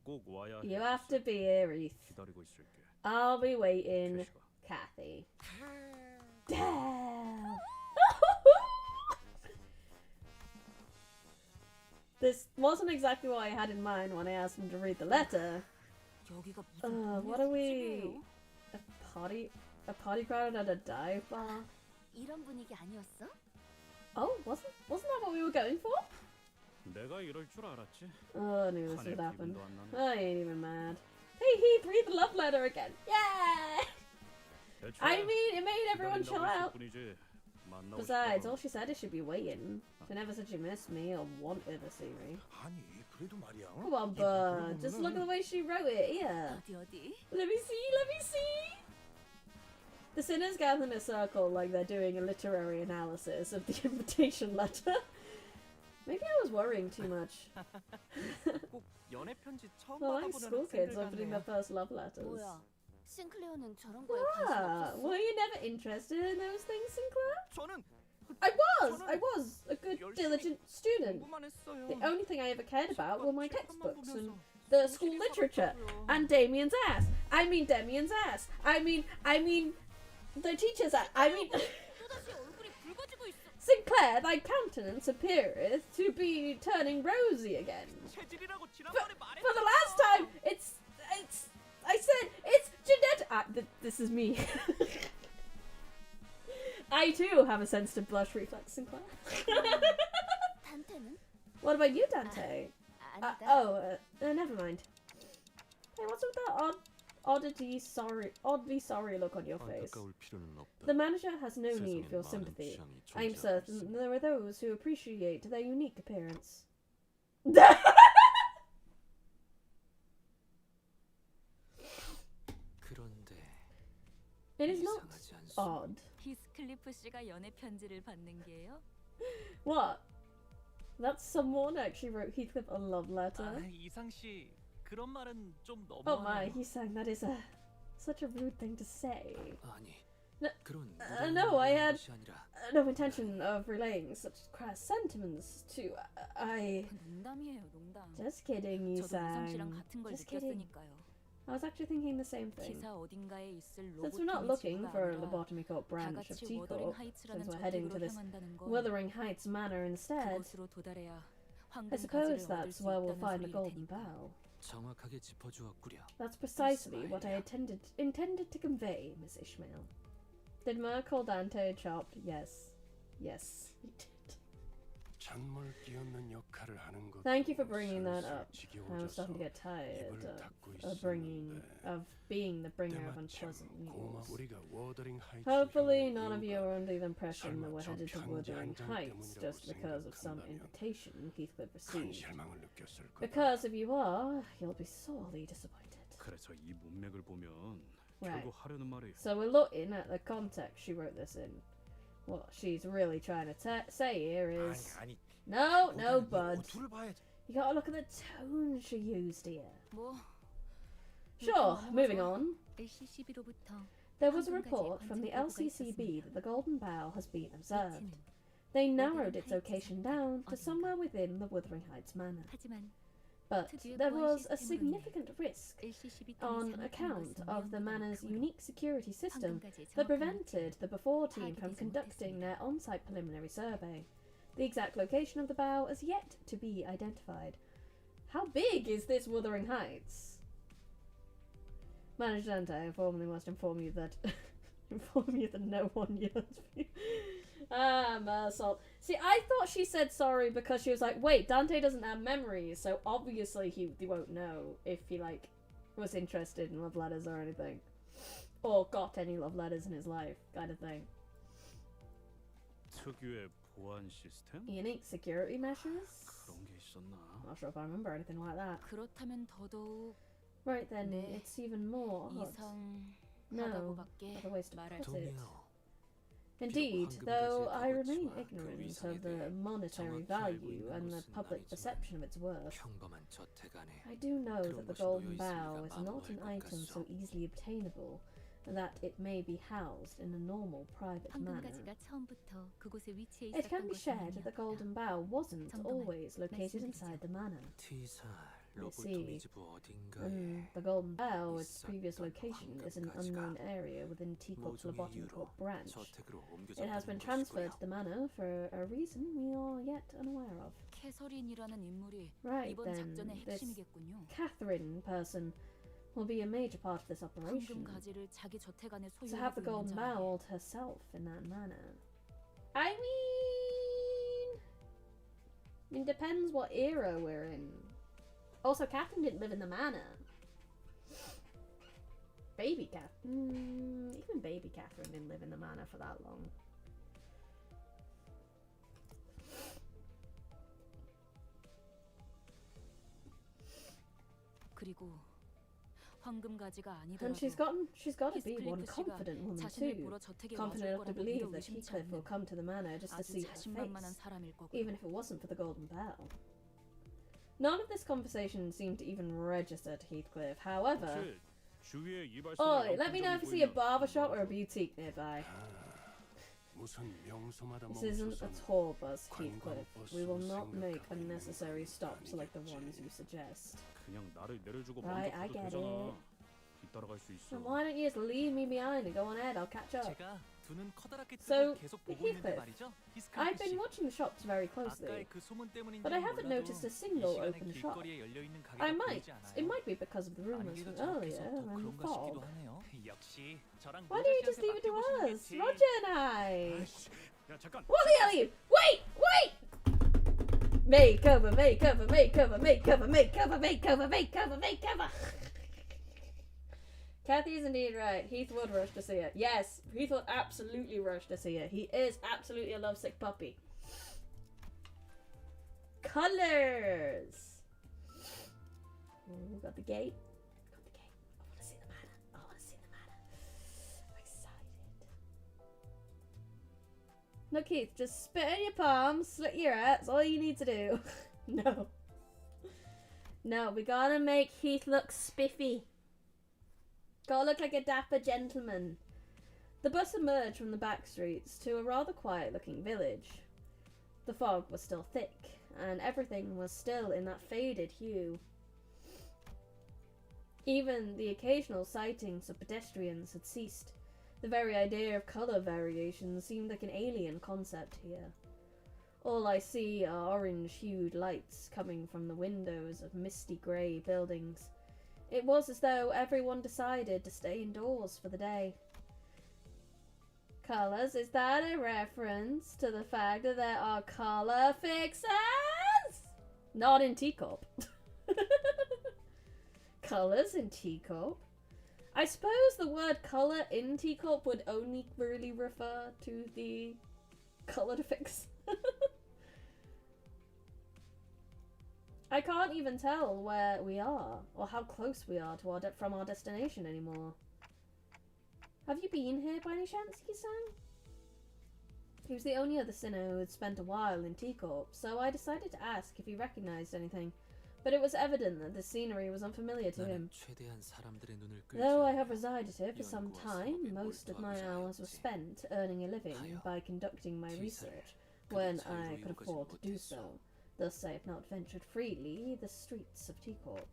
꼭 와야 You have to be here, Heath. 기다리고 있을게. I'll be waiting, 캐시가. Kathy. Damn. This wasn't exactly what I had in mind when I asked him to read the letter. 여기가 무슨 What are we? 집이에요? A party crowd at a dive bar? 이런 분위기 아니었어? Oh, wasn't that what we were going for? 내가 이럴 줄 알았지. Oh, I knew this 화낼 would happen. 기분도 안 나네. I ain't even mad. Hey Heath, read the love letter again. Yeah! I mean, it made everyone chill out. Besides, all she said is she'd be waiting. She never said she missed me or wanted to see me. 아니, 그래도 말이야. Come on, bud. Just look at the way she wrote it. Here. 어디? Let me see. The sinners gather in a circle like they're doing a literary analysis of the invitation letter. Maybe I was worrying too much. 꼭 연애 편지 처음 Well, like 받아보는 school kids 학생들 opening 같네요. their first love letters. 뭐야? 싱클레어는 저런 거에 관심 Ah, 없었어? were you never interested in those things, Sinclair? 저는 I was a good, diligent student. 공부만 했어요. The only thing I ever cared about were my textbooks and 보면서 the school literature and Damien's ass. I mean Damien's ass. I mean the teacher's ass. I mean 또다시 얼굴이 붉어지고 있어. Sinclair, thy countenance appeareth to be turning rosy again. 체질이라고 지난번에 For the last time, I said it's genetic. This is me. I too have a sensitive blush reflex, Sinclair. 단테는? What about you, Dante? 아니다. Never mind. Hey, what's with that oddly sorry look on your face? 안타까울 필요는 없다. The manager has no need for your 세상에 많은 sympathy. 취향이 I'm 존재하고 certain 있으니. there are those who appreciate their unique appearance. 그런데 It is not 이상하지 않소? odd. 히스클리프 씨가 연애 편지를 받는 게요? What? That someone actually wrote Heathcliff a love letter. 이상 씨 그런 말은 좀 Oh my, 너무하네요. he's saying that is such a rude thing to say. 아니, No, 그런 no, I had 것이 아니라 no intention of relaying such crass sentiments to. I. 농담이에요, 농담. Just kidding, 저도 우상 씨랑 Yusang. 같은 걸 Just kidding. 느꼈으니까요. I was actually thinking the same thing. 기사 어딘가에 있을 Since we're not 로봇 looking for a 아니라 lobotomy corp 다 branch of 같이 T 워더링 Corp, 하이츠라는 since we're heading to 저택으로 this 향한다는 건 Wuthering Heights Manor instead, 그곳으로 도달해야 I 황금 suppose 가지를 얻을 that's 수 where we'll 있다는 find the 소리일 golden 테니까. bough. 정확하게 짚어주었구려. That's precisely what I intended to convey, Miss Ishmael. Did Mer call Dante chopped? Yes. Yes, he did. 찬물 끼얹는 역할을 하는 것. Thank you for bringing that up. I was starting to get tired of being the bringer of unpleasant news. 우리가 워더링 하이츠. Hopefully none of you are under the impression that we're headed to Wuthering Heights just because of some invitation Heathcliff received. 실망을 느꼈을 거다. Because if you are, you'll be sorely disappointed. 그래서 이 문맥을 보면 Right. 결국 하려는 말이 So we're looking at the context she wrote this in. What she's really trying to say here is... 아니 No, bud. 어투를 봐야 돼. You gotta look at the tone she used here. 뭐 Sure, moving on. LCCB로부터 There was a report from the LCCB that the Golden Bough has been observed. They narrowed its location down to somewhere within the Wuthering Heights Manor. 하지만 But there was a significant risk on account of the manor's unique security system that prevented the before team from conducting their on-site preliminary survey. The exact location of the bough is yet to be identified. How big is this Wuthering Heights? Manager Dante, I formally must inform you that no one yearns for you. Mersault. See, I thought she said sorry because she was like, wait, Dante doesn't have memories, so obviously he won't know if he, like, was interested in love letters or anything. Or got any love letters in his life, kind of thing. 특유의 보안 시스템? Unique security measures? 그런 게 있었나? Not sure if I remember anything like that. 그렇다면 더더욱 Right then, 네. it's even more odd. No, 이상하다고밖에 other ways to 말할 put it. 동의하오. Indeed, though I remain 그 ignorant 위상에 of the 대해 monetary 정확히 알고 value 있는 and the 것은 public 아니지만 perception of its worth, 평범한 저택 안에 I do know that the 것이 golden 놓여 bough is 있으니까 not an 마모할 것 item so 같소. easily obtainable that it may be housed in a normal private manner. 황금가지가 처음부터 그곳에 위치해 It can 있었던 be 것은 shared that the golden bough wasn't 정도만 always located inside the manor. T살 see. 로보토미즈부 어딘가에 And the golden bough, its 있었던 previous location, is an 황금가지가 unknown area within Teapot's 모종의 Lobotomy 이유로 branch. 저택으로 It has been 옮겨졌다는 transferred 것이고요. to the manor for a reason we are yet unaware of. 캐서린이라는 인물이 Right 이번 then, 작전의 this 핵심이겠군요. Catherine person will be a major part of this operation. 황금가지를 자기 저택 안에 To have the 소유하고 golden 있는 bough 자는 all to herself in that manner. I mean, depends what era we're in. Also, Catherine didn't live in the manor. Baby Catherine, even baby Catherine didn't live in the manor for that long. 그리고 황금가지가 And 아니더라도 she's got to be one 히스클리프 씨가 confident woman 자신을 too. 보러 저택에 Confident 와줄 enough to 거라고 believe 믿어 that 의심치 Heathcliff will 않는 come to the manor just to 아주 see her 자신만만한 face, 사람일 거고요. even if it wasn't for the golden bell. None of this conversation seemed to even register to Heathcliff. However, 혹시 주위에 이발소나 oi, let me know if you see a 보이면 barber shop or a boutique nearby. 무슨 명소마다 This isn't a 멈춰서는 tour bus, Heathcliff. We will not make unnecessary stops like the ones you suggest. 그냥 나를 내려주고 Right, 먼저 I 가도 get 되잖아. it. 뒤따라갈 수 있어. Then why don't you just leave me behind and go on ahead? I'll catch up. 제가 두 눈 커다랗게 So, 뜨고 계속 보고 있는데 Heathcliff, 말이죠. I've 히스클리프 been 씨. watching the shops very closely. 아까의 그 소문 때문인지 But I haven't noticed a single open shop. 길거리에 열려 있는 가게가 I might. 보이지 않아요. It might be because of the rumors 아니래도 from earlier 저렇게서 더 and the 그런가 싶기도 fog. 하네요. 역시 저랑 Why 모자 don't you just 씨한테 leave it to 맡겨보시는 게 us? 제일- Roger and I. 야 잠깐. What the hell are you? Wait! Makeover, makeover, makeover, makeover, makeover, makeover, makeover, makeover. Kathy is indeed right. Heath would rush to see it. Yes, Heath would absolutely rush to see it. He is absolutely a lovesick puppy. Colors. Ooh, got the gate. Got the gate. I want to see the manor. I want to see the manor. I'm excited. No, Keith, just spit in your palms, slit your hat. That's all you need to do. No. No, we gotta make Heath look spiffy. Gotta look like a dapper gentleman. The bus emerged from the back streets to a rather quiet-looking village. The fog was still thick, and everything was still in that faded hue. Even the occasional sightings of pedestrians had ceased. The very idea of colour variation seemed like an alien concept here. All I see are orange-hued lights coming from the windows of misty grey buildings. It was as though everyone decided to stay indoors for the day. Colours? Is that a reference to the fact that there are colour fixers? Not in Teacorp. Colours in Teacorp? I suppose the word colour in Teacorp would only really refer to the coloured fix. I can't even tell where we are or how close we are to from our destination anymore. Have you been here by any chance, Yi-sang? He was the only other sinner who had spent a while in Teacorp, so I decided to ask if he recognised anything, but it was evident that the scenery was unfamiliar to him. Though I have resided here for some time, most of my hours were spent earning a living by conducting my research when I could afford to do so. Thus I have not ventured freely the streets of Teacorp.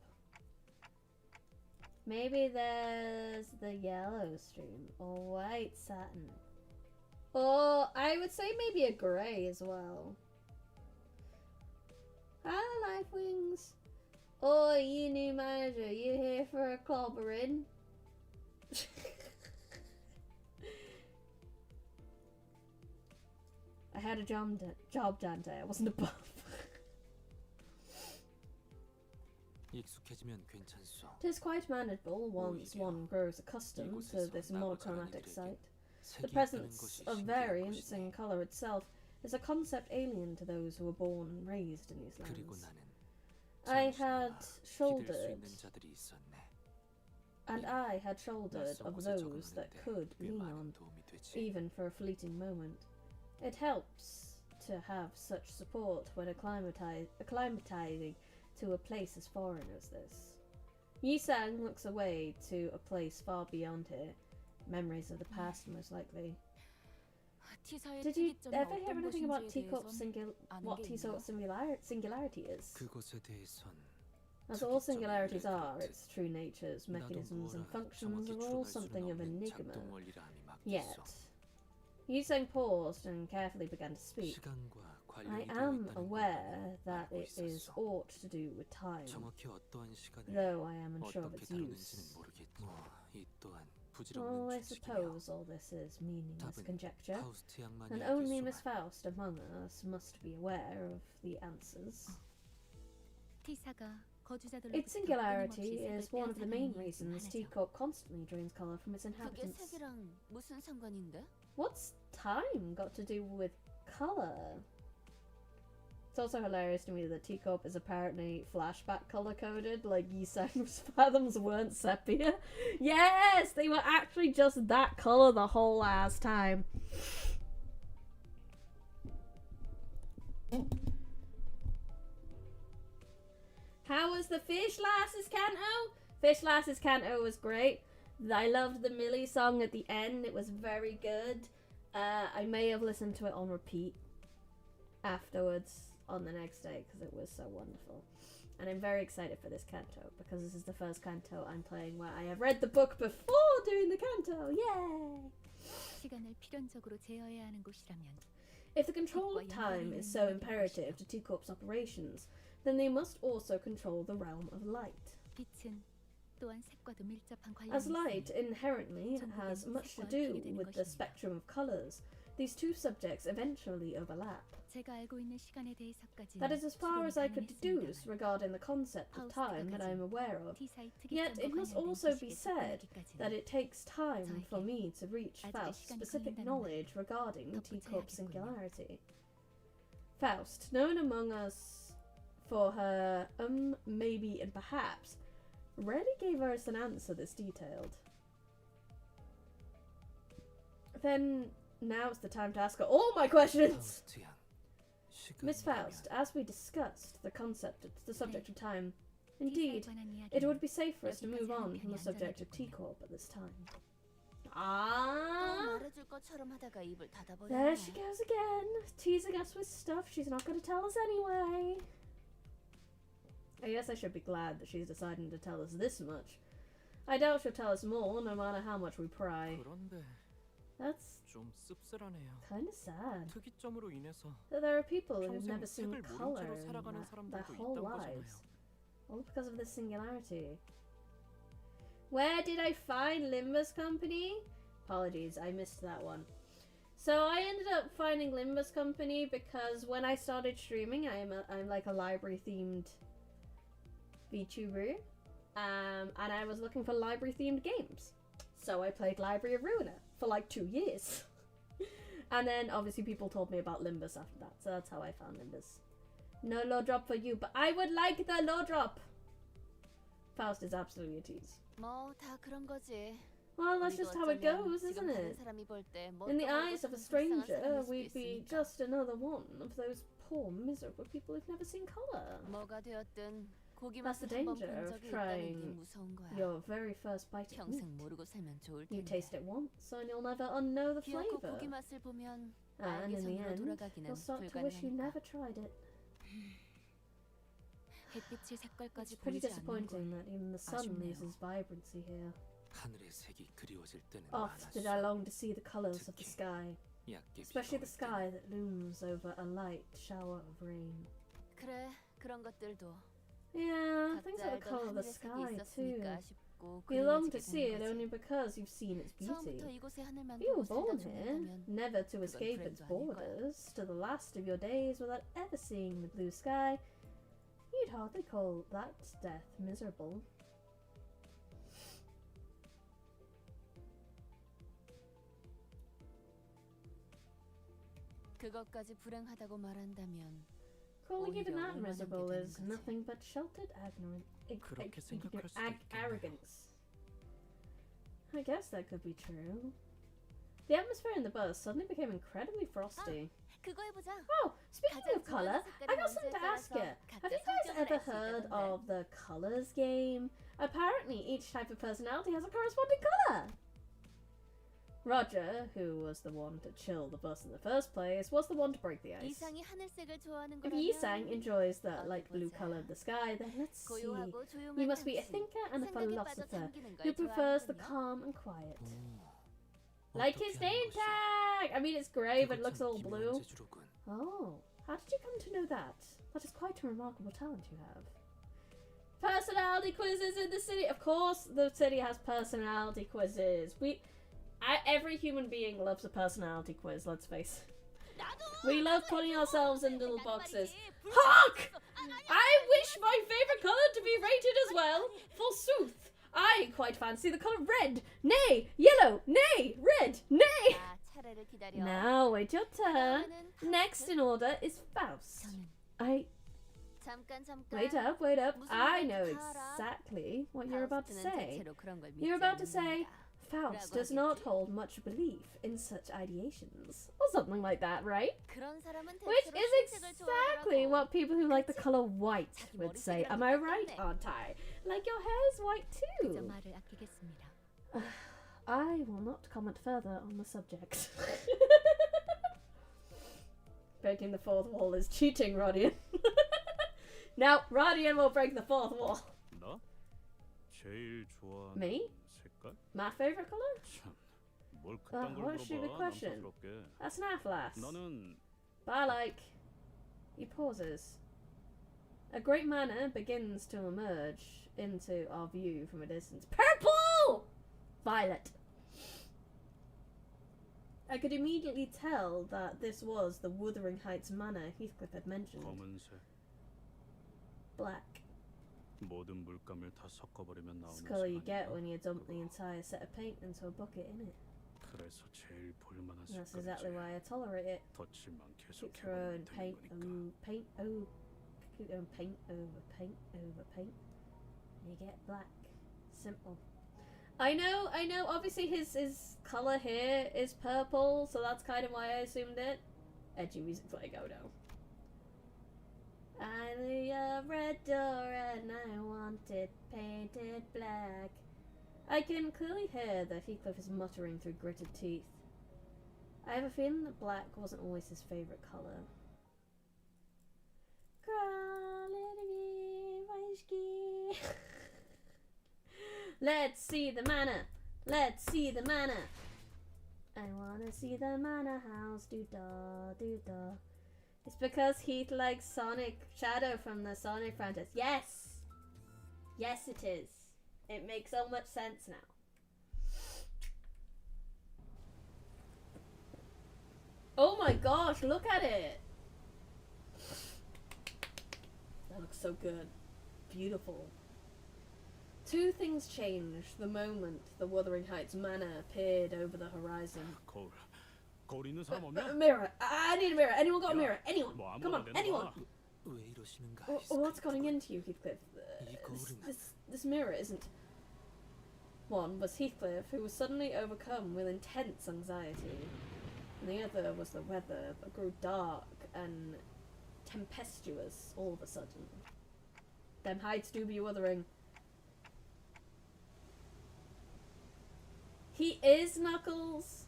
Maybe there's the yellow stream or white satin. Or I would say maybe a grey as well. Hello, Life Wings. Oh, you new manager, you here for a clobbering? I had a job Dante. I wasn't above. Tis quite manageable once one grows accustomed to this monochromatic sight. The presence of variance in colour itself is a concept alien to those who were born and raised in these lands. I had shouldered of those that could lean on, even for a fleeting moment. It helps to have such support when acclimatizing to a place as foreign as this. Yi-sang looks away to a place far beyond here. Memories of the past, most likely. Did you ever hear anything about what Teacorp's singularity is? As all singularities are, its true natures, mechanisms and functions are all something of an enigma. Yet, Yi-sang paused and carefully began to speak. I am aware that it is aught to do with time, though I am unsure of its use. Oh, I suppose all this is meaningless conjecture, and only Miss Faust among us must be aware of the answers. Its singularity is one of the main reasons Teacorp constantly drains colour from its inhabitants. What's time got to do with colour? It's also hilarious to me that Teacorp is apparently flashback color coded, like Yi-sang's fathoms weren't sepia. Yes, they were actually just that color the whole ass time. How was the Fish Lasses Canto? Fish Lasses Canto was great. I loved the Millie song at the end. It was very good. I may have listened to it on repeat afterwards on the next day because it was so wonderful. And I'm very excited for this canto because this is the first canto I'm playing where I have read the book before doing the canto. Yay! If the control of time is so imperative to Teacorp's operations, then they must also control the realm of light. As light inherently has much to do with the spectrum of colours, these two subjects eventually overlap. That is as far as I could deduce regarding the concept of time that I am aware of. Yet it must also be said that it takes time for me to reach Faust's specific knowledge regarding Teacorp's singularity. Faust, known among us for her maybe and perhaps, rarely gave us an answer this detailed. Then now's the time to ask her all my questions! Miss Faust, as we discussed the subject of time, indeed, it would be safe for us to move on from the subject of Teacorp at this time. Ah! There she goes again, teasing us with stuff she's not going to tell us anyway. I guess I should be glad that she's deciding to tell us this much. I doubt she'll tell us more, no matter how much we pry. That's 좀 씁쓸하네요. kind of sad. 특이점으로 인해서 That there are people who've 평생 never seen 색을 모른 color 채로 in 살아가는 their 사람들도 whole 있다는 lives. 거잖아요. All because of this singularity. Where did I find Limbus Company? Apologies, I missed that one. So I ended up finding Limbus Company because when I started streaming, I'm like a library themed Vtuber, and I was looking for library themed games. So I played Library of Ruiner for like 2 years. And then obviously people told me about Limbus after that, so that's how I found Limbus. No low drop for you, but I would like the low drop. Faust is absolutely a tease. 뭐 다 그런 거지. Well, that's 우리도 just how it 어쩌면 goes, 지금 isn't 다른 it? 사람이 볼 때 In the 뭣도 모르고 eyes of a 사는 불쌍한 stranger, 사람일 수도 we'd be 있으니까. just another one of those poor, miserable people who've never seen colour. 뭐가 되었든 고기 That's the 맛을 한번 danger 본 of 적이 있다는 게 trying 무서운 거야. Your very first bite of meat. 평생 모르고 살면 좋을 You 텐데. taste it once, and you'll never unknow the 기어코 flavour. 고기 맛을 보면 And in the 알게 end, 전으로 돌아가기는 you'll start to wish you 불가능하니까. never tried it. 햇빛의 It's 색깔까지 pretty 보이지 않는 disappointing 건 that even the sun 아쉽네요. loses vibrancy here. 하늘의 색이 그리워질 때는 Oft did I 많았어. long to see the colours of the sky, 얕게 especially the 비가 올 sky that looms over a light shower of rain. 그래 그런 것들도 Yeah, 각자 things like the 알던 colour of the 하늘의 색이 sky too. 있었으니까 쉽고 You long to 그리워지게 see it 되는 only 거지. because you've seen its beauty. 처음부터 이곳의 하늘만 You 보고 were 살다 born here, 죽는다면 never to 그건 escape its 불행도 아닐 거야. borders, to the last of your days without ever seeing the blue sky. You'd hardly call that death miserable. 그것까지 불행하다고 말한다면 Calling even that 오히려 miserable 오만한 게 is 되는 거지. nothing but sheltered 그렇게 생각할 수도 있겠네. arrogance. I guess that could be true. The atmosphere in the bus suddenly became incredibly frosty. 그거 해보자. Oh, speaking 가장 of colour, 좋아하는 I 색깔이 got something to 뭔지에 ask you. 따라서 Have 각자 you guys 성격을 ever 알 수 heard 있다던데. of the colours game? Apparently, each type of personality has a corresponding colour. Roger, who was the one to chill the bus in the first place, was the one to break the ice. 이상이 하늘색을 좋아하는 If 거라면 Yisang enjoys the 어디 light blue 보자. colour of the sky, then let's see. 고요하고 조용한 You must be a 당신, thinker and a 생각에 빠져 philosopher 잠기는 걸 who prefers the 좋아하는군요. calm and quiet. 오, Like 어떻게 his 하는 name 것이야? tag! I mean, it's grey, but it looks all 그것은 blue. 기묘한 재주로군. Oh, how did you come to know that? That is quite a remarkable talent you have. Personality quizzes in the city. Of course, the city has personality quizzes. Every human being loves a personality quiz. Let's face it. We love putting ourselves in little boxes. Hark! I wish my favourite colour to be rated as well. Forsooth, I quite fancy the colour red. Nay, yellow. Nay, red. Nay. 자, 차례를 기다려. Now wait your turn. 다음에는 Next in order is Faust. 저는 I 잠깐. wait up, wait up. 무슨 I 말인지 know 다 알아. exactly what you're about to 파우스트는 say. 대체로 그런 걸 믿지 You're about to say 않는다. Faust 라고 does not 하겠지. hold much belief in such ideations, or something like that, right? 그런 사람은 Which 대체로 is 흰색을 exactly 좋아하더라고. what people who like the 그치? color white 자기 would say. 머리색이랑 Am I right, 똑같네. aren't I? Like your hair's white 그저 too. 말을 아끼겠습니다. I will not comment further on the subject. Breaking the fourth wall is cheating, Rodian. Now, Rodian will break the fourth wall. 나? 제일 좋아하는 Me? 색깔? My favorite color? 참, 뭘 그딴 걸 what a stupid 물어봐. question. 남사스럽게. That's an Atlas. 나는 But I like. He pauses. A great manor begins to emerge into our view from a distance. Purple! Violet. I could immediately tell that this was the Wuthering Heights manor Heathcliff had mentioned. 검은색. Black. 모든 물감을 다 섞어버리면 It's 나오는 the colour you get 색아닌가? when you dump the entire set of paint into a bucket, innit? 그래서 제일 볼만한 And that's 색깔이지. exactly why I tolerate it. 덧칠만 Keep 계속 throwing 해보면 paint, 되는 거니까. paint, keep doing paint over paint over paint. And you get black. Simple. I know, obviously his colour here is purple, so that's kind of why I assumed it. Edgy music play, go no. I knew a red door and I want it painted black. I can clearly hear that Heathcliff is muttering through gritted teeth. I have a feeling that black wasn't always his favourite colour. Let's see the manor. Let's see the manor. I wanna see the manor house. Do-da, do-da. It's because Heath likes Sonic Shadow from the Sonic franchise. Yes! Yes, it is. It makes so much sense now. Oh my gosh, look at it! That looks so good. Beautiful. Two things changed the moment the Wuthering Heights Manor appeared over the horizon. 거울 있는 사람 없냐? A mirror. I need a mirror. Anyone got a mirror? Anyone? 뭐 Come on, 아무거나 anyone. 내놔. 왜 이러시는가? What's going into you, Heathcliff? 이 거울은 This mirror isn't. One was Heathcliff, who was suddenly overcome with intense anxiety, and the other was the weather that grew dark and tempestuous all of a sudden. Them heights do be wuthering. He is Knuckles.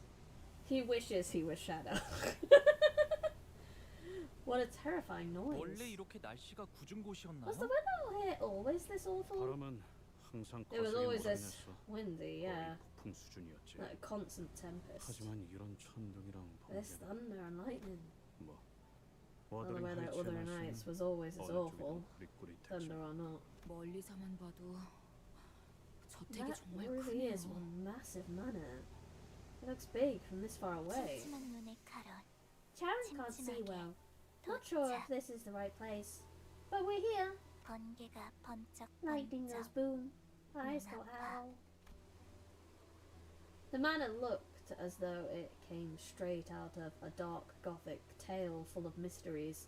He wishes he was Shadow. What a terrifying noise. 원래 이렇게 날씨가 궂은 곳이었나요? Was the weather here always this awful? 바람은 항상 It was 거세게 always this 몰아냈어. windy, yeah. 거의 북풍 수준이었지. Like a constant tempest. 하지만 이런 천둥이랑 This 번개는 thunder and lightning. 뭐 Well, the 워더링 weather at 하이츠의 Wuthering Heights 날씨는 was always as 어느 awful, 쪽이든 꾸릿꾸릿했지. thunder or not. 멀리서만 봐도 저택이 That 정말 really is 크네요. one massive manor. It looks big from this far away. 침침한 눈의 카론. Charon can't see well. Not sure if 도착. this is the right place. But we're here. 번개가 번쩍 Lightning goes 번쩍. boom. Eyes go howl. The manor looked as though it came straight out of a dark gothic tale full of mysteries.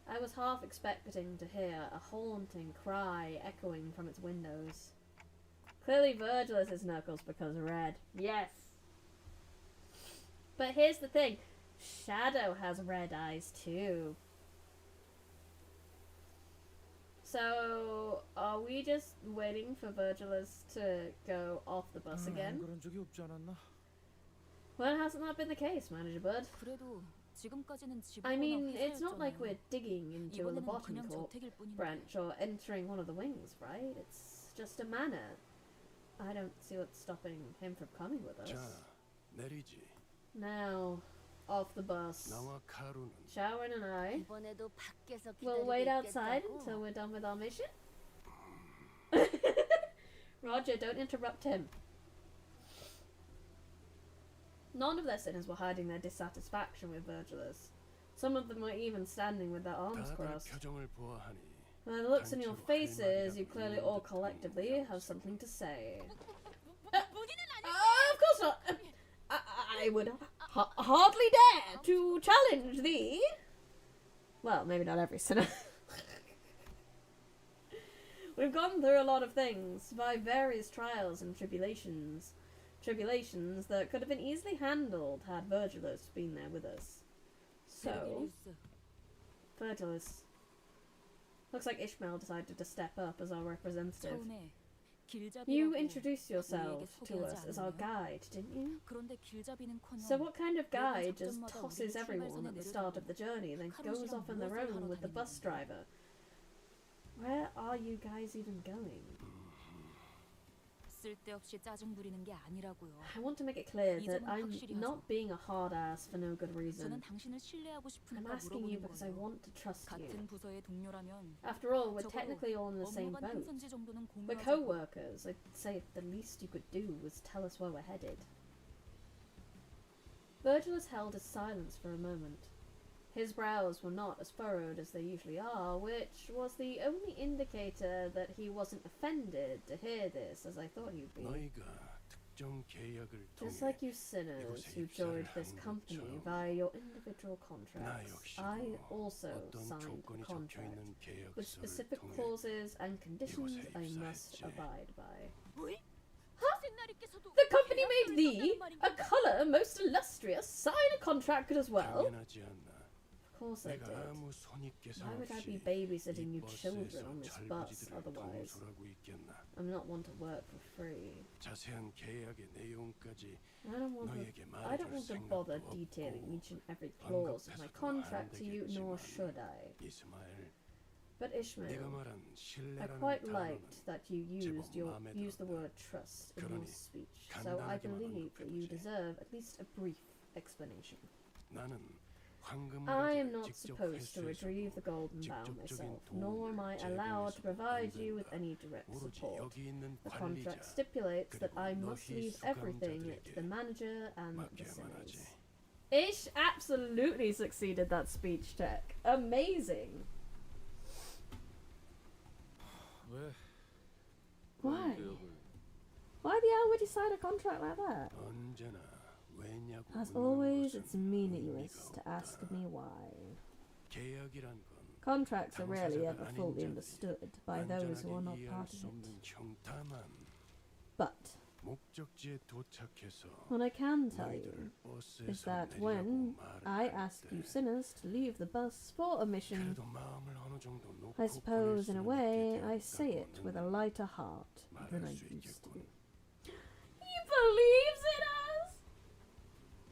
I was half expecting to hear a haunting cry echoing from its windows. Clearly Virgil is his Knuckles because red. Yes! But here's the thing. Shadow has red eyes too. So, are we just waiting for Virgilus to go off the bus again? 그런 적이 없지 않았나? Well, hasn't that been the case, Manager Bud? 그래도 지금까지는 I 집이거나 mean, it's not like 회사였잖아요. we're digging into the 이번에는 bottom 그냥 court 저택일 뿐인데. branch or entering one of the wings, right? It's just a manor. I don't see what's stopping him from coming with us. 자, 내리지. Now, off the bus. 나와 카루는 Sharon and I 이번에도 밖에서 will 기다리고 wait outside 있겠다고? until we're done with our mission. Roger, don't interrupt him. None of their sinners were hiding their dissatisfaction with Virgilus. Some of them were even standing with their arms 다들 crossed. 표정을 보아하니 By the looks in your faces, you clearly all collectively have something to say. Of course not! I would hardly dare to challenge thee. Well, maybe not every sinner. We've gone through a lot of things, by various trials and tribulations. Tribulations that could have been easily handled had Virgilus been there with us. So, Virgilus. Looks like Ishmael decided to step up as our representative. 처음에 길잡이라고 You introduced yourself 우리에게 to us 소개하지 as our 않았나요? guide, didn't you? 그런데 길잡이는커녕 So what kind of guide just 작전마다 tosses 우리를 everyone at the start of the journey, then goes off on their own with the bus driver? Where are you guys even going? 쓸데없이 짜증 부리는 게 아니라고요. I want to make it clear that I'm not being a hard ass for no good reason. 저는 당신을 신뢰하고 I'm 싶으니까 asking you 물어보는 because I 거예요. want to trust you. 같은 부서의 동료라면 After all, we're 적어도 technically all in the same 업무반 boat. 행선지 정도는 We're 공유하자고. co-workers. I'd say the least you could do was tell us where we're headed. Virgilus held his silence for a moment. His brows were not as furrowed as they usually are, which was the only indicator that he wasn't offended to hear this, as I thought he'd be. 너희가 특정 계약을 Just 통해 like you sinners who joined this company via your individual 나 contracts, I 역시도 also 어떤 signed a 조건이 적혀 contract 있는 계약서를 with specific 통해 clauses and conditions 이곳에 I must 입사했지. abide by. huh? The company made thee, a colour most illustrious, sign a contract as well? 당연하지 않나. Of course I 내가 did. 아무 손익계산 Why would I be 없이 babysitting 이 you children 버스에서 on this bus 잘부지들을 otherwise? 동수하고 있겠나. I'm not one to work for free. 자세한 계약의 내용까지 I don't want 너희에게 to 말해줄 bother 생각도 detailing 없고 each and every clause of my 언급해서도 contract 안 to you, nor 되겠지만 should I. 이스마엘, But Ishmael, 네가 말한 I 신뢰라는 quite 단어는 liked that you used the word trust in your speech, so I believe that you deserve at least a brief explanation. 나는 I am 황금가지를 not 직접 supposed to retrieve the 회수해서 golden bough 직접적인 myself, 도움을 nor am I allowed to provide you with 제공해서 any direct 오로지 support. 여기 있는 The 관리자 contract stipulates that I 그리고 must 너희 leave everything to 수감자들에게 the manager and the 맡겨야만 하지. sinners. Ish absolutely succeeded that speech check. Amazing. 왜? Why? 계약을 Why the hell would you sign a contract like that? 언제나 왜냐고 As 묻는 always, 것은 it's meaningless 의미가 to 없다. ask me why. 계약이란 건 Contracts are rarely 당사자가 ever 아닌 fully 자들이 understood by those who are not 완전하게 이해할 part 수 of it. 없는 형태만 But 목적지에 도착해서 what I can tell you 너희들을 버스에서 is that 내리라고 when 말을 I 할 ask you 때 sinners to leave the bus for a mission, 그래도 마음을 어느 정도 놓고 I suppose in a 보낼 way 수는 I 있게 say it with a 되었다고는 lighter heart than I 말할 수 used to. 있겠군. He believes in us!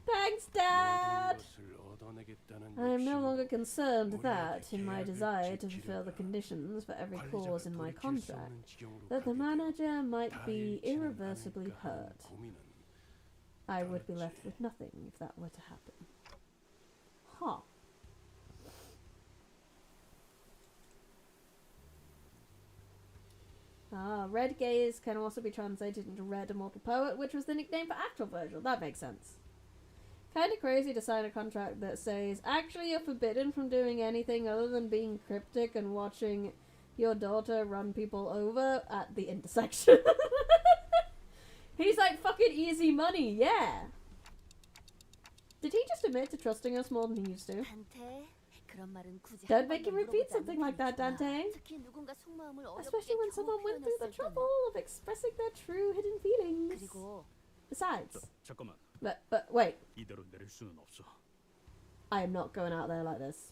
Thanks, Dad! 모든 것을 얻어내겠다는 I am no longer 욕심으로 concerned that, in my 계약을 desire to fulfill the 지키려다 conditions for every clause in my 관리자가 돌이킬 수 contract, 없는 지경으로 that the 가게 되어 manager might 다 be 잃지는 irreversibly 않을까 하는 hurt. 고민은 I would be 그렇지. left with nothing if that were to happen. Huh. Ah, Red Gaze can also be translated into Red Immortal Poet, which was the nickname for actual Virgil. That makes sense. Kinda crazy to sign a contract that says, actually you're forbidden from doing anything other than being cryptic and watching your daughter run people over at the intersection. He's like, fucking easy money, yeah. Did he just admit to trusting us more than he used to? Don't make him repeat something like that, Dante. Especially when someone went through the trouble of expressing their true hidden feelings. Besides, 잠깐만. but wait, 이대로 내릴 수는 없어. I am not going out there like this.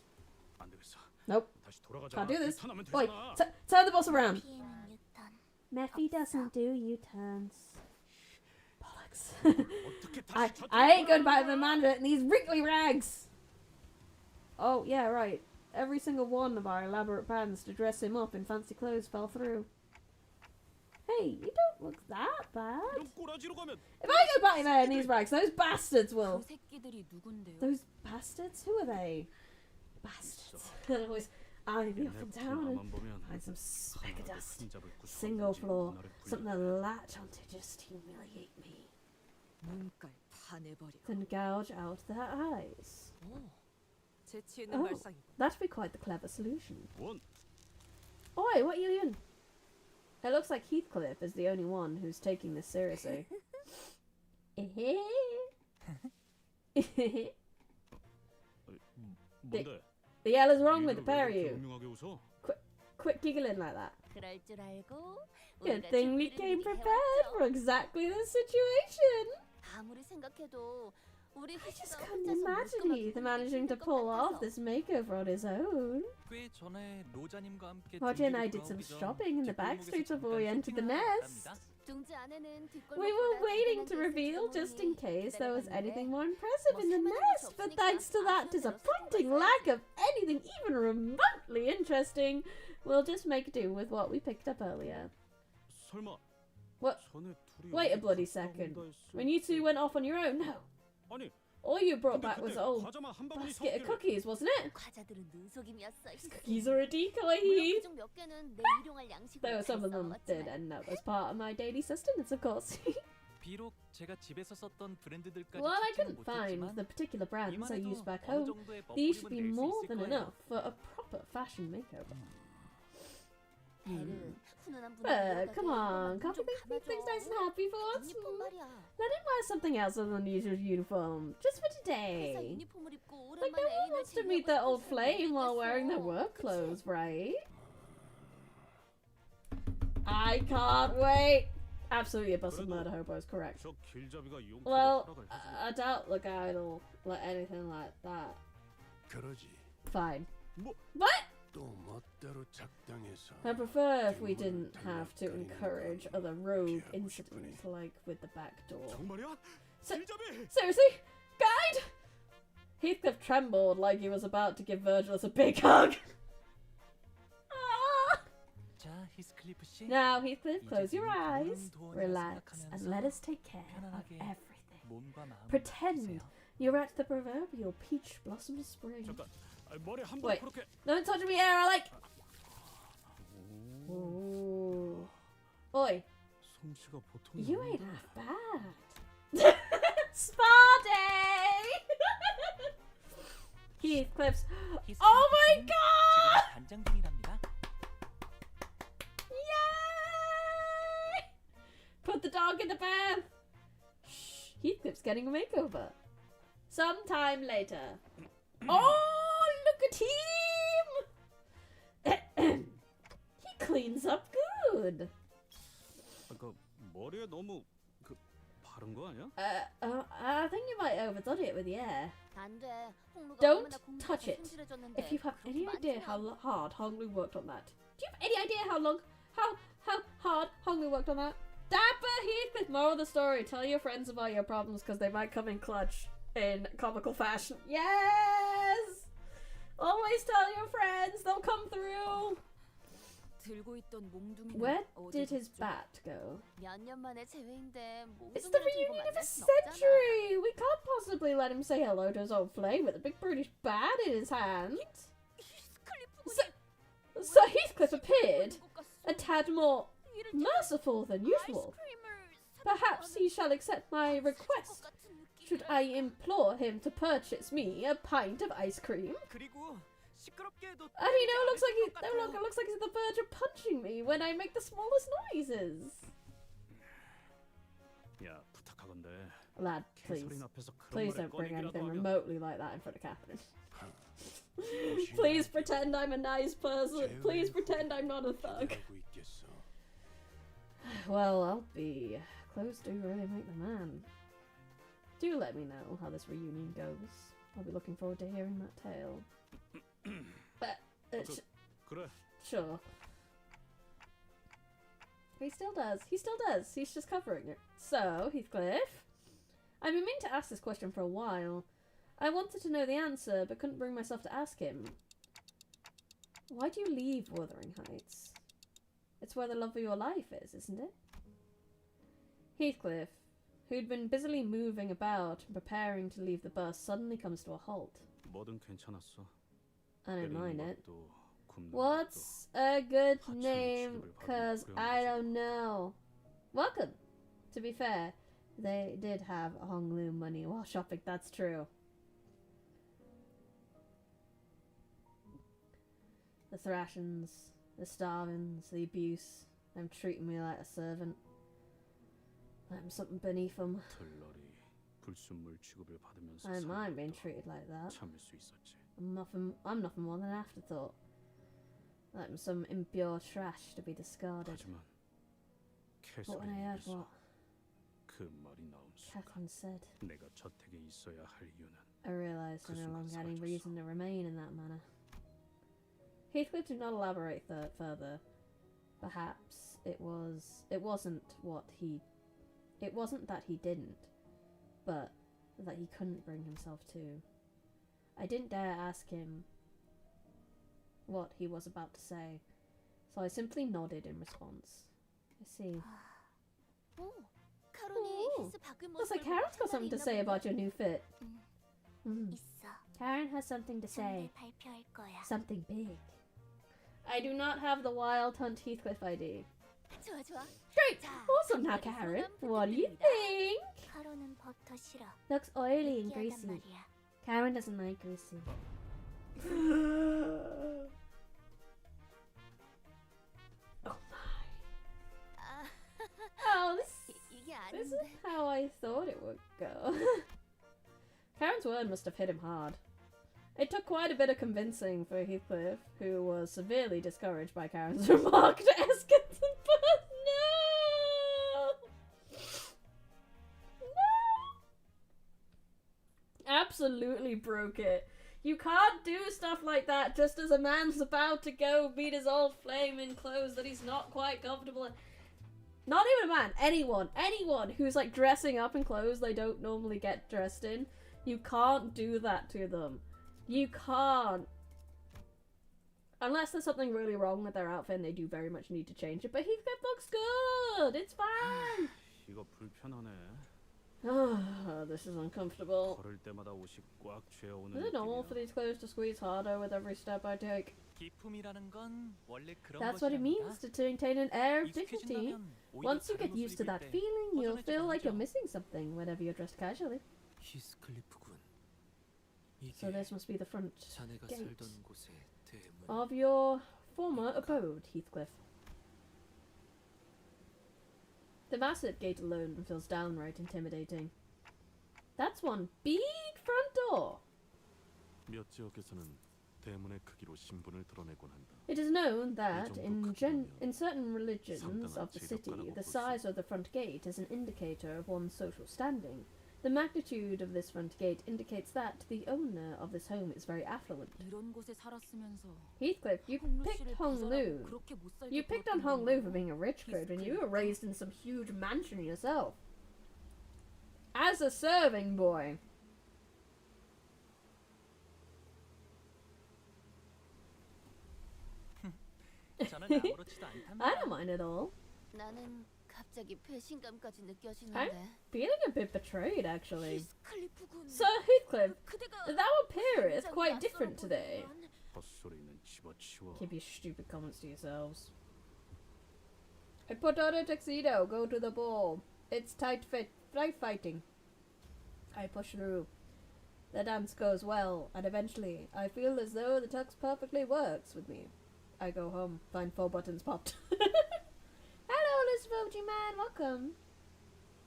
안 되겠어. Nope, 다시 돌아가자. can't do this. 유턴하면 Wait, 되잖아. turn the bus around. Mephi doesn't do U-turns. Bollocks. 어떻게 다시 I ain't going back to the manager in these wrinkly rags. Oh, yeah, right. Every single one of our elaborate plans to dress him up in fancy clothes fell through. Hey, you don't look that bad. 이런 꼬라지로 가면 If I go back there in these rags, those bastards will. 그 새끼들이 누군데요? Those bastards? Who are they? Bastards. They're always eyeing me up and down and find some speck of dust. Single floor. Something to latch onto just humiliate me. 눈깔 다 내버려. Then gouge out their eyes. 재치 있는 Oh, 발상이. that'd be quite the clever solution. 원. Oi, what are you doing? It looks like Heathcliff is the only one who's taking this seriously. 뭔데? The hell is wrong with the 일부러 pair of 왜 이렇게 you? 음흉하게 웃어? Quit giggling like that. 그럴 줄 알고 Good 우리가 thing we 준비를 came 미리 prepared 해왔죠. for exactly this situation. 아무리 생각해도 우리 I just 희수가 couldn't 혼자서 imagine 물끄러미 Heath managing to 힘들 것 pull off 같아서. this makeover on his own. 꽤 전에 로자님과 함께 Roger and I 등지로 did some 돌아오기 전 shopping in the back 뒷골목에서 streets before we 잠깐 entered the 쇼핑을 nest. 나갔답니다. 둥지 안에는 뒷골목보다 We were waiting 대단한 to 게 reveal 있을지 just in 모르니 case there was 기다려봤는데 anything more impressive in the 뭐 nest, 살만한 but 것이 thanks to 없으니까 that 아쉬운 대로 disappointing 사는 lack 거지. of anything even remotely interesting, we'll just make do with what we picked up earlier. 설마 What? 전에 둘이 Wait a 어디 bloody 갔다 second. 온다 했을 When you two went off on your own, no. 아니, All you brought 근데 back was 그때 an old 과자만 한 바구니 basket of 사왔길래 cookies, wasn't it? 과자들은 눈속임이었어. Cookies are a decoy, 물론 Heath. 그중 몇 개는 내 일용할 양식으로 Though some of 잘 them did 써먹었지만 end up as part of my daily sustenance, of course. 비록 제가 집에서 썼던 브랜드들까지 While I 찾지는 couldn't find 못했지만 the particular brands I 이만해도 used back 어느 home, 정도의 these should be 멋부림은 낼수 more 있을 than 거예요. enough for a proper fashion makeover. 배는 훈훈한 Come on, can't we keep things nice and happy for once? 유니폼 말이야. Let him wear something else other than the usual uniform, just for 회사 today. 유니폼을 입고 Like no 오랜만에 one 애인을 wants to meet their old 제외하고 flame while 싶어서 wearing their 모르겠어. work 그치? clothes, right? I can't wait. Absolutely, a bus of murder hobo is correct. 저 길잡이가 용케로 Well, 허락을 해서 I doubt the guide'll let anything like that. 그러지. Fine. 뭐? What? 또 멋대로 작당해서 I prefer if we didn't have to encourage other rogue incidents like with the back door. 정말이야? 서- 길잡이! Seriously? Guide? Heathcliff trembled like he was about to give Virgilus a big hug. 히스클리프 씨. Now, Heathcliff, 이제 close your 눈이 eyes, 보는 도원이라 relax, and 생각하면서 let us take care of 편안하게 everything. 몸과 마음을 Pretend 맡기세요. you're at the proverbial peach blossom spring. 잠깐. 머리 한 번 Wait. 그렇게. Don't touch me, hair, I like. Ooh. Oi, 솜씨가 보통이 you ain't 아닌데. half bad. Spa day! Heathcliff's. 히스클리프 Oh my 씨는 god! 지금 단장 중이랍니다. Yay! Put the dog in the bath. Shh, Heathcliff's getting a makeover. Sometime later. Oh, look at him! He cleans up good. 그 머리에 너무 그 바른 거 아니야? I think you might overdone it with the hair. 안 돼. 홍루가 Don't 얼마나 공부해서 touch it. 성질해졌는데 If you have 그렇게 any 많지는 idea how 않아. hard Honglu worked on that. Do you have any idea how hard Honglu worked on that? Dapper Heathcliff, moral of the story, tell your friends about your problems because they might come in clutch in comical fashion. Yes! Always tell your friends, they'll come through. 들고 있던 몽둥이는 Where 어디 did his 있었죠? bat go? 몇 년 만에 재회인데 It's the 몽둥이를 들고 reunion of 만날 a 순 없잖아. century! We can't possibly let him say hello to his old flame with a big brutish bat in his hand. 히스클리프군이 So Heathcliff appeared 보이는 것 같소. a tad more 이를 merciful than usual. 아이스크림을 Perhaps he shall accept my request. Should I implore him to purchase me a pint of ice cream? 그리고 시끄럽게도 And he now looks like looks like he's on the verge of punching me when I make the smallest noises. 야 부탁하건대. Lad, please. 개소린 앞에서 그런 Please 말을 don't bring 꺼내기라도 anything 하면 remotely like that in front of Catherine. Please pretend I'm a nice person. Please pretend I'm not a thug. 기대하고 있겠어. Well, I'll be. Clothes do really make the man. Do let me know how this reunion goes. I'll be looking forward to hearing that tale. But, 그래. sure. He still does. He still does. He's just covering it. So, Heathcliff, I've been meaning to ask this question for a while. I wanted to know the answer, but couldn't bring myself to ask him. Why do you leave Wuthering Heights? It's where the love of your life is, isn't it? Heathcliff, who'd been busily moving about and preparing to leave the bus, suddenly comes to a halt. 뭐든 괜찮았어. I don't mind it. 것도, 굽는 What's a good 하찮은 name? 취급을 받으면 'Cause I don't know. Welcome. To be fair, they did have Honglu money while shopping, that's true. The thrashings, the starvings, the abuse, them treating me like a servant. I'm something beneath them. 털러리 불순물 취급을 받으면서 I don't mind being 살던 treated like that. 참을 수 있었지. I'm nothing more than an afterthought. Like I'm some impure trash to be discarded. 하지만 But when I heard 캐서린에게서 what 그 말이 나온 순간 Catherine said, 내가 저택에 있어야 할 이유는 I realised I no longer had any 사라졌어. reason to remain in that manner. Heathcliff did not elaborate further. Perhaps it wasn't that he didn't, but that he couldn't bring himself to. I didn't dare ask him what he was about to say, so I simply nodded in response. I see. 오, 카론이 Ooh. 히스 바꾼 Looks like 모습을 Karen's got 보고 something to 있나 say 보네. about your new fit. 있어. Karen has something to say. 정말 발표할 거야. Something big. I do not have the Wild Hunt Heathcliff ID. 좋아 좋아. Great! 자, Awesome now, 특별히 Karen. 소감 What do you 부탁드립니다. think? 카론은 버터 싫어. Looks oily and 느끼하단 greasy. 말이야. Karen doesn't like greasy. Oh my. 아, Oh, 이게 this is 아닌데. how I thought it would go. Karen's word must have hit him hard. It took quite a bit of convincing for Heathcliff, who was severely discouraged by Karen's remark, to ask it to birth. No! No! Absolutely broke it. You can't do stuff like that just as a man's about to go meet his old flame in clothes that he's not quite comfortable in. Not even a man, anyone who's like dressing up in clothes they don't normally get dressed in. You can't do that to them. You can't. Unless there's something really wrong with their outfit and they do very much need to change it. But Heathcliff looks good. It's fine. 이거 불편하네. This is uncomfortable. 걸을 때마다 옷이 꽉 쥐어오는 Is it normal 느낌이야. for these clothes to squeeze harder with every step I take? 기품이라는 건 원래 그런 That's what it means to maintain an air of dignity. 익숙해진다면 오히려 Once you 다른 get used to 옷을 that 입을 때 feeling, you'll 허전해지지 feel like you're 않죠. missing something whenever you're dressed casually. 히스클리프군. So 이게 this must be the front 자네가 gate 살던 곳의 대문. of your former abode, Heathcliff. The massive gate alone feels downright intimidating. That's one big front door. 몇 지역에서는 대문의 크기로 신분을 드러내곤 한다. It is known that in certain religions of the city, the size of the front gate is an indicator of one's social standing. The magnitude of this front gate indicates that the owner of this home is very affluent. 이런 곳에 살았으면서 Heathcliff, you picked 홍루씨를 Hong Lu. 부자라고 그렇게 못 살게 You picked on 굴었던 Hong Lu for 건가? being a rich kid when you were raised in some huge mansion yourself. As a serving boy. 저는 아무렇지도 않답니다. I don't mind at all. 나는 갑자기 배신감까지 느껴지는데. Feeling a bit betrayed, actually. 히스클리프군. So, Heathcliff, 그대가 thou appear is 굉장히 quite 낯설어 different today. 보이지만 헛소리는 집어치워. Keep your stupid comments to yourselves. I put on a tuxedo, go to the ball. It's tight fighting. I push through. The dance goes well, and eventually I feel as though the tux perfectly works with me. I go home, find 4 buttons popped. Hello, NSFW man, welcome.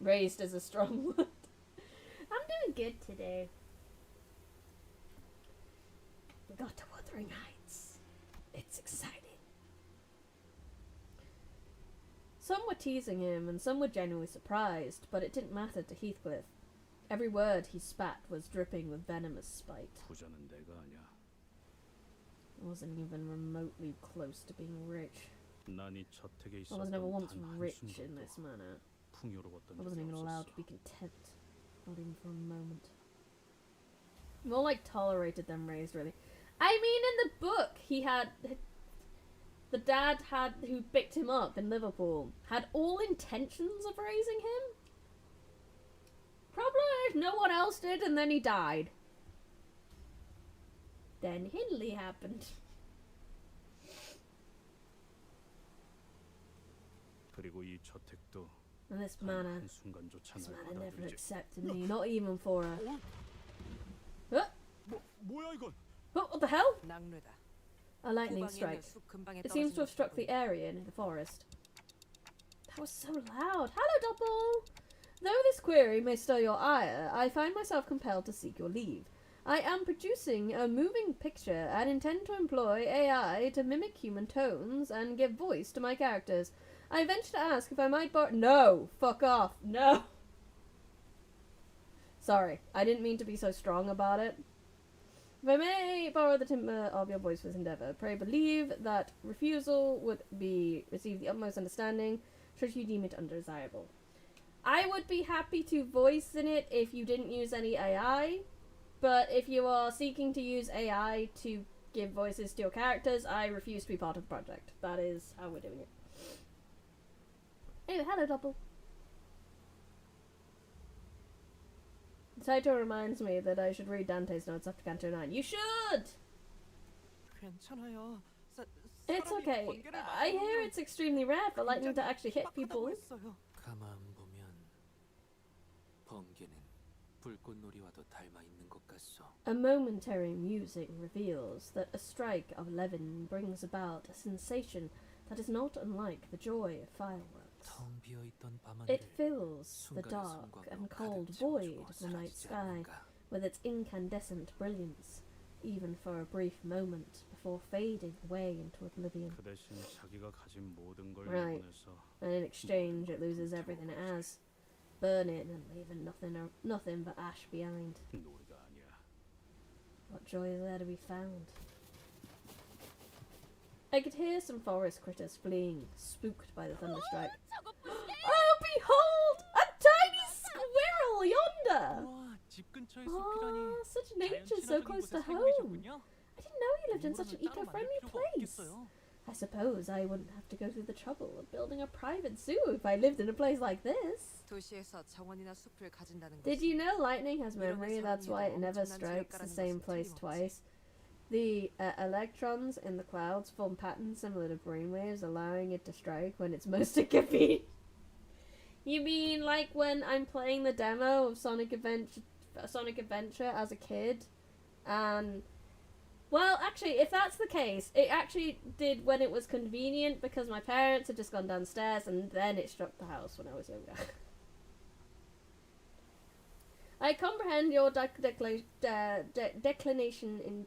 Raised is a strong word. I'm doing good today. We got to Wuthering Heights. It's exciting. Some were teasing him and some were genuinely surprised, but it didn't matter to Heathcliff. Every word he spat was dripping with venomous spite. 부자는 내가 아냐. I wasn't even remotely close to being rich. 난 이 저택에 I 있었던 was never once 단 rich in this 한순간도 manner. 풍요로웠던 I wasn't 적이 even allowed 없었어. to be content. Not even for a moment. More like tolerated than raised, really. I mean, in the book, he had... The dad who picked him up in Liverpool had all intentions of raising him. Probably if no one else did, and then he died. Then Hindley happened. 그리고 이 저택도 And this 단 manor 한순간조차 This 날 man never 받아들이지. accepted me, not even for a... 뭐야 이건? Oh, what the hell? 낙뢰다. A lightning 후방에 strike. 있는 숲 근방에 It seems to have 떨어진 struck the 것이라고. area near the forest. That was so loud. Hello, Doppel! Though this query may stir your ire, I find myself compelled to seek your leave. I am producing a moving picture and intend to employ AI to mimic human tones and give voice to my characters. I venture to ask if I might borrow... No! Fuck off. No! Sorry, I didn't mean to be so strong about it. If I may borrow the timber of your voice for this endeavour, pray believe that refusal would be receive the utmost understanding, should you deem it undesirable. I would be happy to voice in it if you didn't use any AI, but if you are seeking to use AI to give voices to your characters, I refuse to be part of the project. That is how we're doing it. Anyway, hello, Doppel. Saito reminds me that I should read Dante's notes after Canto 9. You should! 괜찮아요. It's 사람이 okay. 번개를 I hear it's extremely rare for lightning to actually hit people. 했어요. 가만 보면 번개는 불꽃놀이와도 닮아 있는 것 같소. A momentary musing reveals that a strike of levin brings about a sensation that is not unlike the joy of fireworks. 텅 비어 있던 It 밤하늘을 fills the 순간의 dark 순간으로 and 가득 cold void 채워주고 of the night 사라지지 sky 않는가. with its incandescent brilliance, even for a brief moment before fading away into oblivion. 그 대신 자기가 가진 모든 걸 Right. 일본에서 And in exchange, it loses everything it has, burning and leaving nothing but ash behind. 놀이가 아니야. What joy is there to be found? I could hear some forest critters fleeing, spooked by the thunderstrike. Oh, behold! A tiny squirrel yonder! 우와, 집 근처에 숲이라니. Oh, such nature 자연 so 친화적인 close to 곳에 살고 home. 계셨군요. I didn't know you lived in such an 동물원을 따로 만들 eco-friendly 필요가 place. 없겠어요. I suppose I wouldn't have to go through the trouble of building a private zoo if I lived in a place like this. 도시에서 정원이나 숲을 가진다는 Did 것이 you know lightning has memory? 이론의 That's why it never 엄청난 strikes the 제약가라는 same 것은 place 틀림없지. twice. The electrons in the clouds form patterns similar to brainwaves, allowing it to strike when it's most inconvenient. You mean like when I'm playing the demo of Sonic Adventure as a kid, and well, actually, if that's the case, it actually did when it was convenient because my parents had just gone downstairs, and then it struck the house when I was younger. I comprehend your declination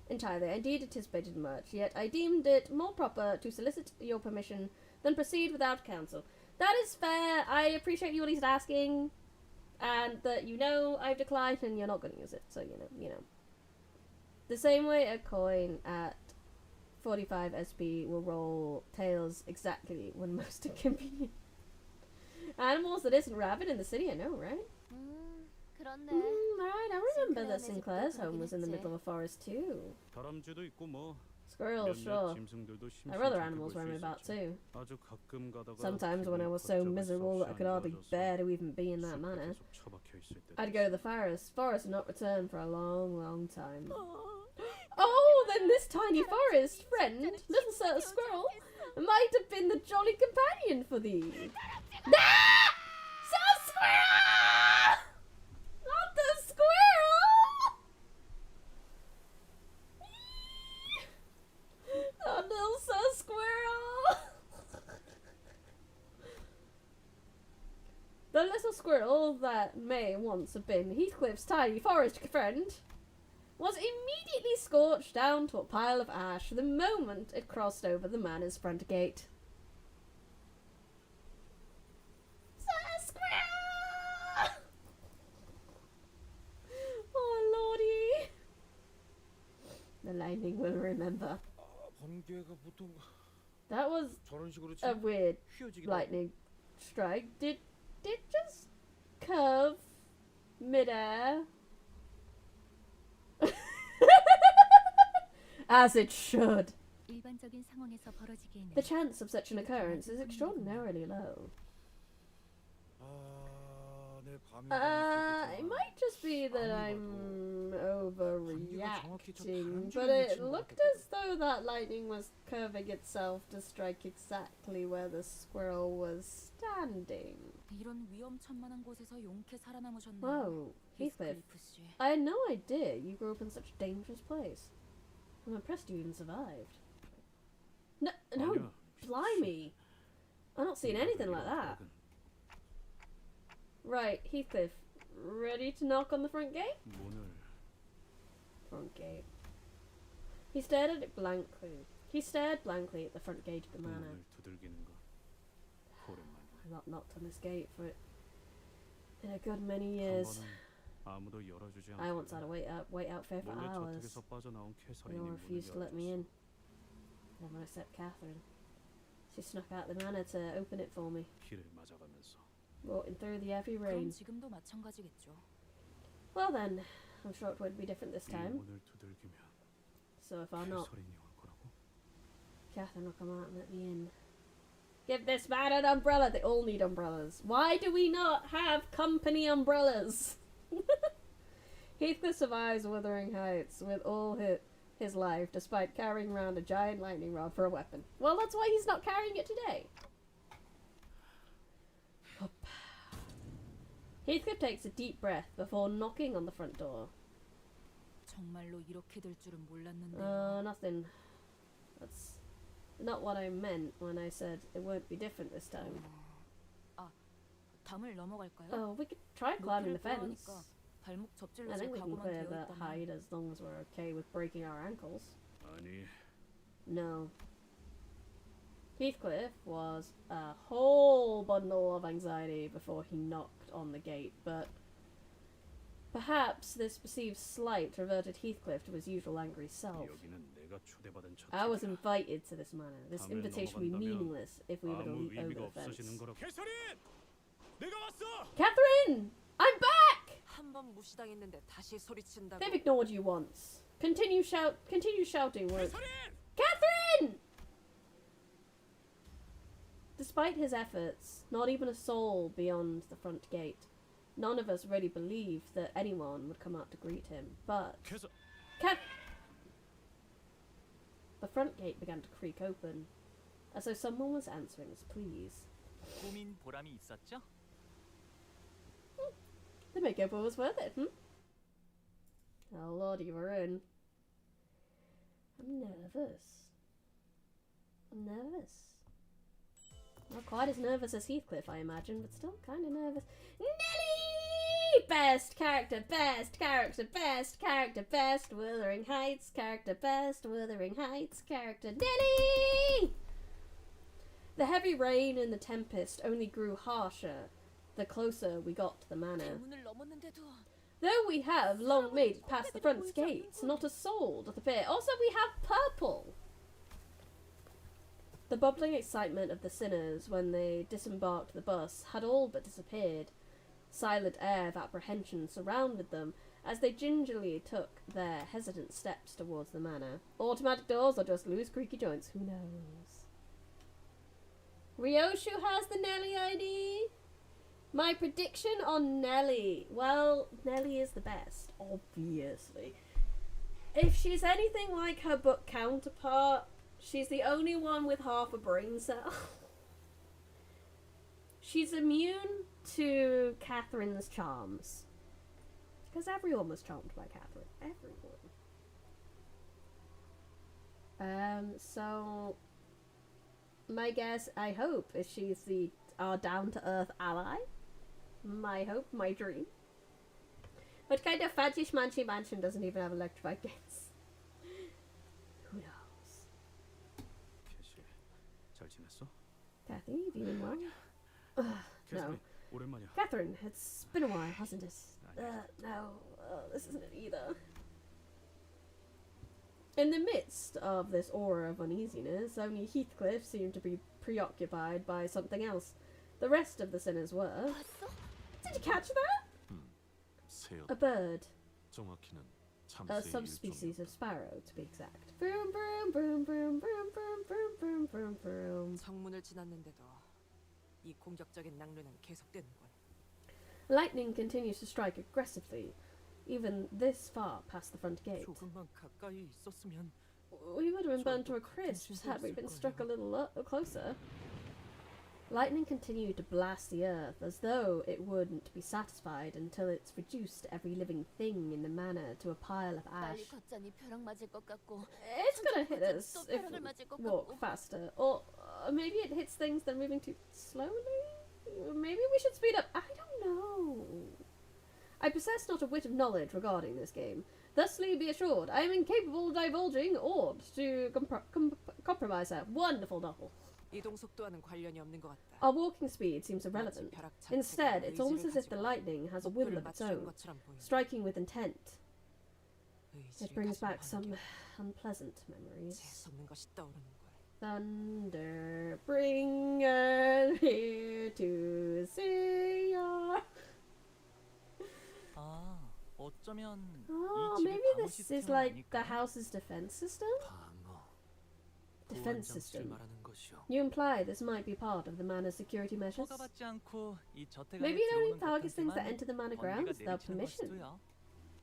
entirely. Indeed, it is baited much, yet I deemed it more proper to solicit your permission than proceed without counsel. That is fair. I appreciate you at least asking, and that you know I've declined and you're not going to use it, so you know. The same way a coin at 45 SP will roll tails exactly when most inconvenient. Animals that isn't rabbit in the city, I know, right? 그렇네. Right, I remember that Sinclair's Sinclair's home was in the middle of a forest too. 다람쥐도 있고 뭐 Squirrels, 몇몇 sure. 짐승들도 There were other 심심찮게 animals 볼 수 roaming about 있었지. too. 아주 가끔 가다가 Sometimes when I was so miserable that I could hardly bear to even be in that manor, I'd go to the forest and not return for a long, long time. Oh, then this tiny forest friend, little Sir Squirrel, might have been the jolly companion for thee. Ah! Sir Squirrel! Not the squirrel! Oh, little Sir Squirrel! The little squirrel that may once have been Heathcliff's tiny forest friend was immediately scorched down to a pile of ash the moment it crossed over the manor's front gate. Sir Squirrel! Oh, lordy. The lightning will remember. 번개가 보통 That was 저런 식으로 a weird 휘어지기도 lightning strike. Did just curve midair? As it should. 일반적인 상황에서 벌어지기에는 The chance of such an occurrence is extraordinarily low. 내 밤이 It might just be that I'm overreacting, but it looked as though that lightning was curving itself to strike exactly where the squirrel was standing. 이런 위험천만한 곳에서 용케 살아남으셨네요. Whoa, Heathcliff. 히스클리프 씨. I had no idea you grew up in such a dangerous place. I'm impressed you even survived. No, blimey. I'm not seeing anything like that. Right, Heathcliff, ready to knock on the front gate? Front gate. He stared at it blankly. He stared blankly at the front gate of the manor. I've not knocked on this gate for in a good many years. I once had to wait out there for hours. They all refused to let me in. Then when I set Catherine, she snuck out the manor to open it for me. Walking through the heavy rain. 그럼 지금도 마찬가지겠죠. Well then, I'm sure it would be different this time. So if I knock, Catherine will come out and let me in. Give this man an umbrella. They all need umbrellas. Why do we not have company umbrellas? Heathcliff survives Wuthering Heights with all his life, despite carrying around a giant lightning rod for a weapon. Well, that's why he's not carrying it today. Up. Heathcliff takes a deep breath before knocking on the front door. 정말로 이렇게 될 줄은 몰랐는데요. Nothing. That's not what I meant when I said it won't be different this time. 담을 넘어갈까요? Oh, we could try climbing the 높이를 fence. 끌어오니까 발목 I 접질러질 think we can 각오만 clear 되어 the 있다면 height as long as we're okay with breaking our ankles. 아니, No. Heathcliff was a whole bundle of anxiety before he knocked on the gate, but perhaps this perceived slight reverted Heathcliff to his usual angry self. 여기는 내가 초대받은 첫 I was 집이야. invited to this manor. This 다음에 invitation would be 넘어간다면 meaningless if we were to 아무 leap over 의미가 the fence. 없어지는 거라고. 캐서린, 내가 왔어. Catherine! I'm back! 한 번 무시당했는데 다시 소리친다고. They've ignored you once. Continue shouting words. Catherine! Despite his efforts, not even a soul beyond the front gate. None of us really believed that anyone would come out to greet him, but... The front gate began to creak open, as though someone was answering his pleas. 고민 보람이 있었죠? The makeover was worth it, Oh lord, you were in. I'm nervous. Not quite as nervous as Heathcliff, I imagine, but still kind of nervous. Nelly! Best character, best character, best character, best Wuthering Heights character, best Wuthering Heights character, Nelly! The heavy rain and the tempest only grew harsher the closer we got to the manor. 대문을 넘었는데도 Though we have long made it past the front gates, not a soul doth appear. Also, we have purple! The bubbling excitement of the sinners when they disembarked the bus had all but disappeared. Silent air of apprehension surrounded them as they gingerly took their hesitant steps towards the manor. Automatic doors or just loose creaky joints, who knows? Ryoshu has the Nelly ID. My prediction on Nelly. Well, Nelly is the best, obviously. If she's anything like her book counterpart, she's the only one with half a brain cell. She's immune to Catherine's charms. Because everyone was charmed by Catherine. Everyone. So... my guess, I hope, is she's our down-to-earth ally. My hope, my dream. What kind of fancy schmancy mansion doesn't even have electrified gates? Who knows? 캐시, 잘 지냈어? Kathy, have you been well? No. 오랜만이야. Catherine, it's been a while, hasn't it? No, this isn't it either. In the midst of this aura of uneasiness, only Heathcliff seemed to be preoccupied by something else. The rest of the sinners were... Did you catch that? A bird. 정확히는 A subspecies of sparrow, to be exact. Vroom, vroom, vroom, vroom, vroom, vroom, vroom, vroom, vroom, vroom. 성문을 지났는데도 이 공격적인 낙뢰는 계속되는군. Lightning continues to strike aggressively, even this far past the front gate. 조금만 가까이 있었으면 We would have been burned to a crisp had we been struck a little closer. Lightning continued to blast the earth as though it wouldn't be satisfied until it's reduced every living thing in the manor to a pile of ash. It's gonna hit us if we walk faster. Or maybe it hits things that are moving too slowly? Maybe we should speed up. I don't know. I possess not a whit of knowledge regarding this game. Thusly be assured, I am incapable of divulging aught to compromise her. Wonderful novel. 이동 속도와는 관련이 없는 것 같다. Our walking speed seems irrelevant. Instead, it's almost as if the lightning has a will of its own, striking with intent. It brings back some unpleasant memories. 재수없는 것이 떠오르는 걸. Thunder, bring us here to see your... 아, 어쩌면 Oh, 이 집이 maybe 방어 this is 시스템은 like the 아닐까? house's defense system? 방어. Defense 보안 장치를 system. 말하는 것이오. You imply this might be part of the manor's security measures? 허가받지 않고 이 저택 안에 Maybe it only 들어오는 targets things that 것들만 enter the manor 번개가 grounds without 내리치는 permission. 것이도요.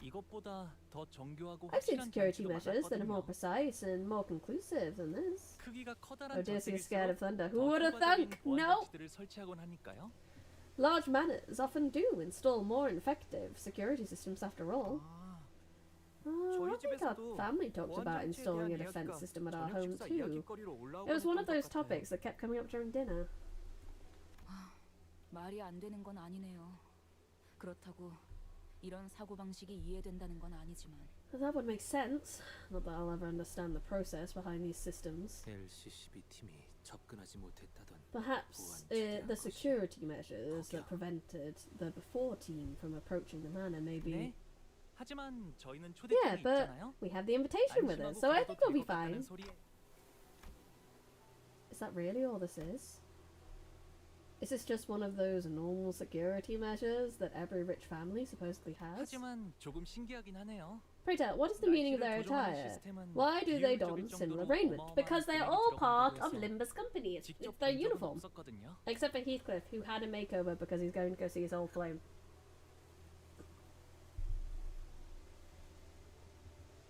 이것보다 더 정교하고 I've seen 확실한 security 장치도 measures that are more 많았거든요. precise and more conclusive than this. 크기가 커다란 Odysseus is scared of 저택일수록 thunder. Who 더 would have 효과적인 thunk? 보안 No! 장치들을 설치하곤 하니까요. Large manors often do install more effective security systems after all. I think our family talked about installing a defense system at our home too. It was one of those topics that kept coming up during dinner. 말이 안 되는 건 아니네요. 그렇다고 이런 사고 방식이 이해된다는 건 아니지만. That would make sense. Not that I'll ever understand the process behind these systems. LCCB 팀이 접근하지 못했다던 Perhaps the security measures that prevented the before team from approaching the manor may be... 네. 하지만 저희는 Yeah, 초대장이 but 있잖아요. we have the invitation with us, so I think we'll be fine. 소리에 Is that really all this is? Is this just one of those normal security measures that every rich family supposedly has? 하지만 조금 신기하긴 하네요. Pray tell, what is the meaning of their attire? Why do they don similar raiment? Because they are all part of Limbus Company. It's their uniform. Except for Heathcliff, who had a makeover because he's going to go see his old flame.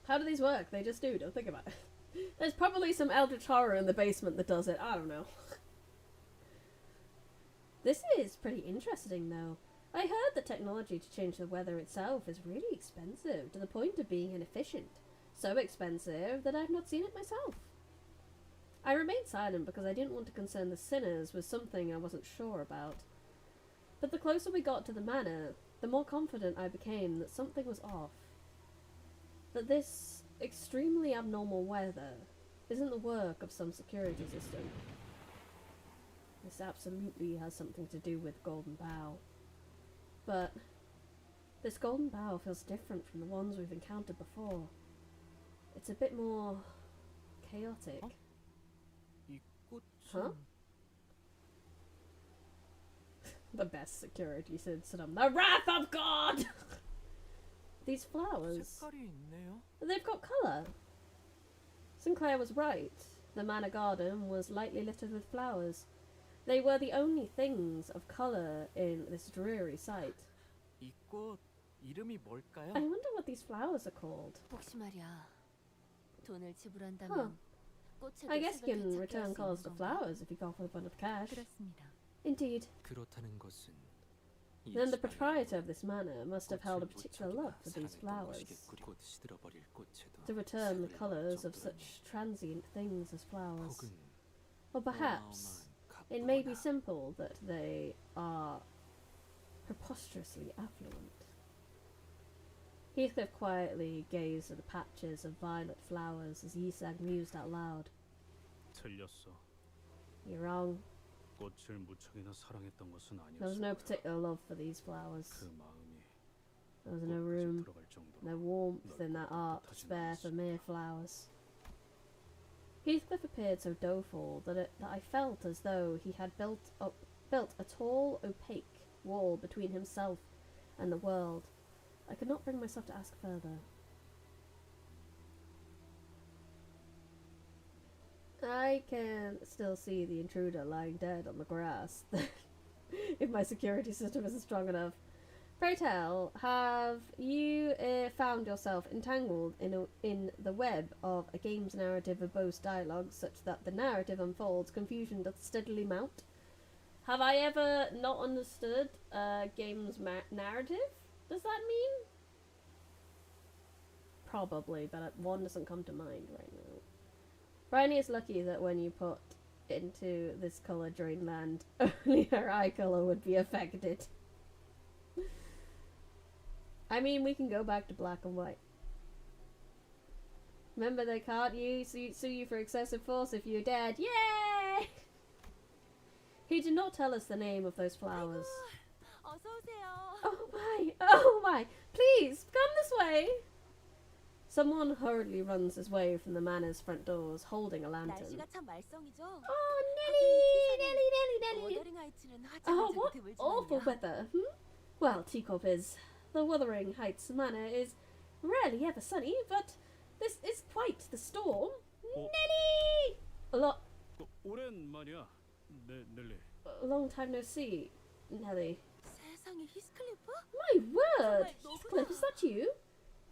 How do these work? They just do, don't think about it. There's probably some eldritch horror in the basement that does it, I don't know. This is pretty interesting though. I heard the technology to change the weather itself is really expensive, to the point of being inefficient. So expensive that I've not seen it myself. I remained silent because I didn't want to concern the sinners with something I wasn't sure about. But the closer we got to the manor, the more confident I became that something was off. That this extremely abnormal weather isn't the work of some security system. This absolutely has something to do with Golden Bough. But this Golden Bough feels different from the ones we've encountered before. It's a bit more chaotic. Huh? The best security system. The wrath of God! These flowers. They've got colour. Sinclair was right. The manor garden was lightly littered with flowers. They were the only things of colour in this dreary sight. 이 꽃 이름이 I 뭘까요? wonder what these flowers are called. 혹시 말이야. 돈을 지불한다면 꽃에도 I guess you 색을 can 더 return 찾게 할 수 colours to 있는 건가? flowers if you go for a bun of cash. 그렇습니다. Indeed. 그렇다는 것은 이 Then the 집안에 proprietor of this manor must have held a 꽃을 particular 묻혀두고 love for these 사랑했던 flowers, 것이겠구려. 곧 시들어버릴 꽃에도 to return the 색을 colours of 정도라니. such transient things as flowers. 혹은 Or perhaps it may be simple that they are preposterously affluent. Heathcliff quietly gazed at the patches of violet flowers as Yisag mused out loud. 틀렸어. You're wrong. 꽃을 무척이나 사랑했던 것은 There was no 아니었어. particular love for these flowers. 그 마음이 There was no 꽃까지 room, 들어갈 정도로 no warmth in that art to spare for mere flowers. Heathcliff appeared so doleful that I felt as though he had built a tall, opaque wall between himself and the world. I could not bring myself to ask further. I can still see the intruder lying dead on the grass. If my security system isn't strong enough. Pray tell, have you found yourself entangled in the web of a game's narrative verbose dialogue such that the narrative unfolds, confusion doth steadily mount? Have I ever not understood a game's narrative? Does that mean? Probably, but one doesn't come to mind right now. Bryony is lucky that when you put into this colour Dreamland, only her eye colour would be affected. I mean, we can go back to black and white. Remember, they can't sue you for excessive force if you're dead. Yay! He did not tell us the name of those flowers. 어서 오세요. Oh my! Oh my! Please, come this way! Someone hurriedly runs his way from the manor's front doors, holding a lantern. 날씨가 참 말썽이죠. Oh, Nelly! 워더링 하이츠는 Oh, 하찮은 what 드물지만요. awful weather, Well, Teacup is. The Wuthering Heights Manor is rarely ever sunny, but this is quite the storm. Nelly! 오랜만이야, 넬리. A long time no see, Nelly. 세상에 히스클리프? My word! Heathcliff, is that you?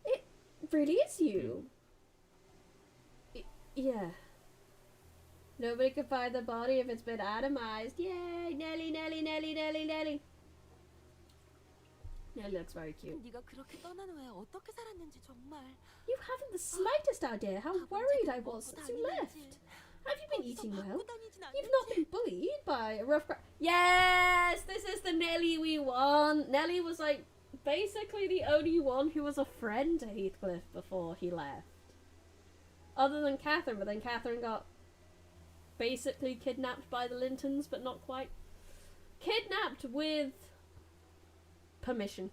It really is you. Yeah. Nobody can find the body if it's been atomized. Yay! Nelly! Nelly looks very cute. 네가 그렇게 떠난 후에 어떻게 살았는지 정말. You haven't the slightest idea how worried I was since you left. Have you been eating well? You've not been bullied by a rough crowd. Yes! This is the Nelly we want. Nelly was like basically the only one who was a friend to Heathcliff before he left. Other than Catherine, but then Catherine got basically kidnapped by the Lintons, but not quite. Kidnapped with permission.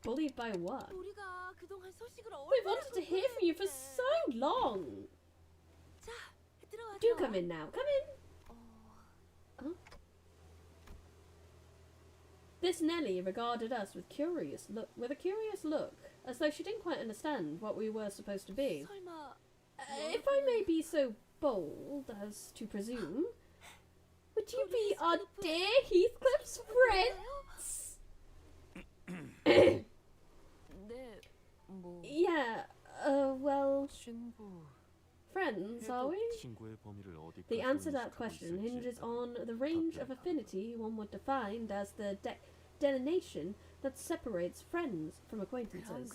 Bullied by what? 우리가 그동안 소식을 We've wanted to hear from you for so long. 자, 들어와서. Do come in now. Come in. This Nelly regarded us with a curious look, as though she didn't quite understand what we were supposed to be. 설마 If I may be so bold as to presume, would you be our dear Heathcliff's friends? 네, 뭐 Yeah, well, 친구. friends, are we? 친구의 범위를 어디까지 The answer to that 인식하고 question 있을지 hinges on the range of affinity one would define as the delineation that separates friends from acquaintances.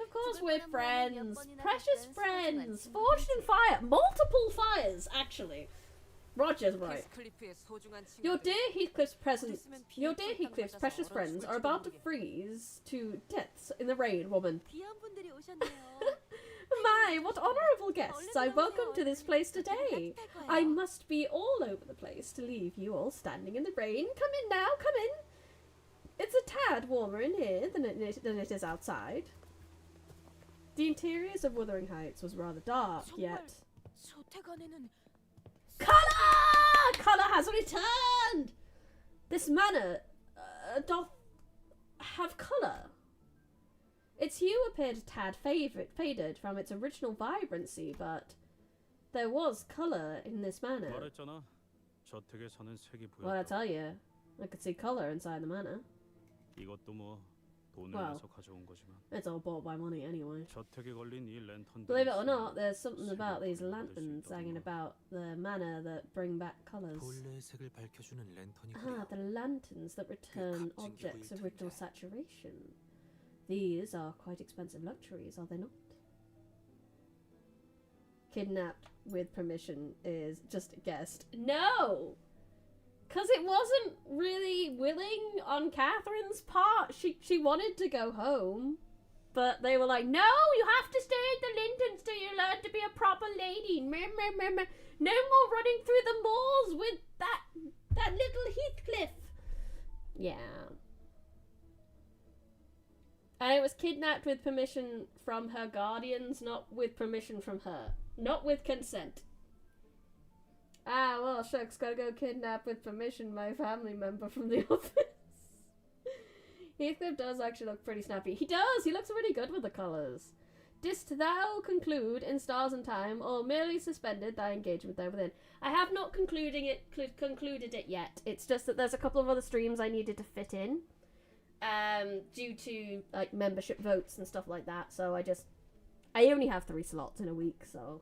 Of course we're friends! Precious friends! Forged in fire! Multiple fires, actually! Roger's right. 헤스클리프의 소중한 Your 친구들. dear Heathcliff's precious friends are about to freeze to deaths in the rain, woman. 귀한 분들이 오셨네요. My, what honourable guests I welcome to this place today. I must be all over the place to leave you all standing in the rain. Come in now, come in. It's a tad warmer in here than it is outside. The interiors of Wuthering Heights was rather dark, yet... 저택 안에는 Colour! Colour has returned! This manor doth have colour. Its hue appeared a tad faded from its original vibrancy, but there was colour in this manor. 말했잖아. 저택에 사는 색이 What'd I 보였다. tell you? I could see colour inside the manor. 이것도 뭐 돈을 Well. 내서 가져온 거지만 It's all bought by money anyway. 저택에 걸린 이 랜턴들. Believe it or not, there's something about these lanterns hanging about the manor that bring back colours. 본래의 색을 밝혀주는 Ah, 랜턴이구나. the lanterns that return 값진 objects' 기부일 original 텐데. saturation. These are quite expensive luxuries, are they not? Kidnapped with permission is just guessed. No! Because it wasn't really willing on Catherine's part. She wanted to go home. But they were like, no, you have to stay at the Lintons till you learn to be a proper lady. Meh, meh, meh, meh. No more running through the moors with that little Heathcliff. Yeah. And it was kidnapped with permission from her guardians, not with permission from her. Not with consent. Ah, well, shucks, gotta go kidnap with permission my family member from the office. Heathcliff does actually look pretty snappy. He does! He looks really good with the colours. Didst thou conclude in Stars and Time, or merely suspended thy engagement there within? I have not concluded it yet. It's just that there's a couple of other streams I needed to fit in. Due to, like, membership votes and stuff like that, so I only have 3 slots in a week, so...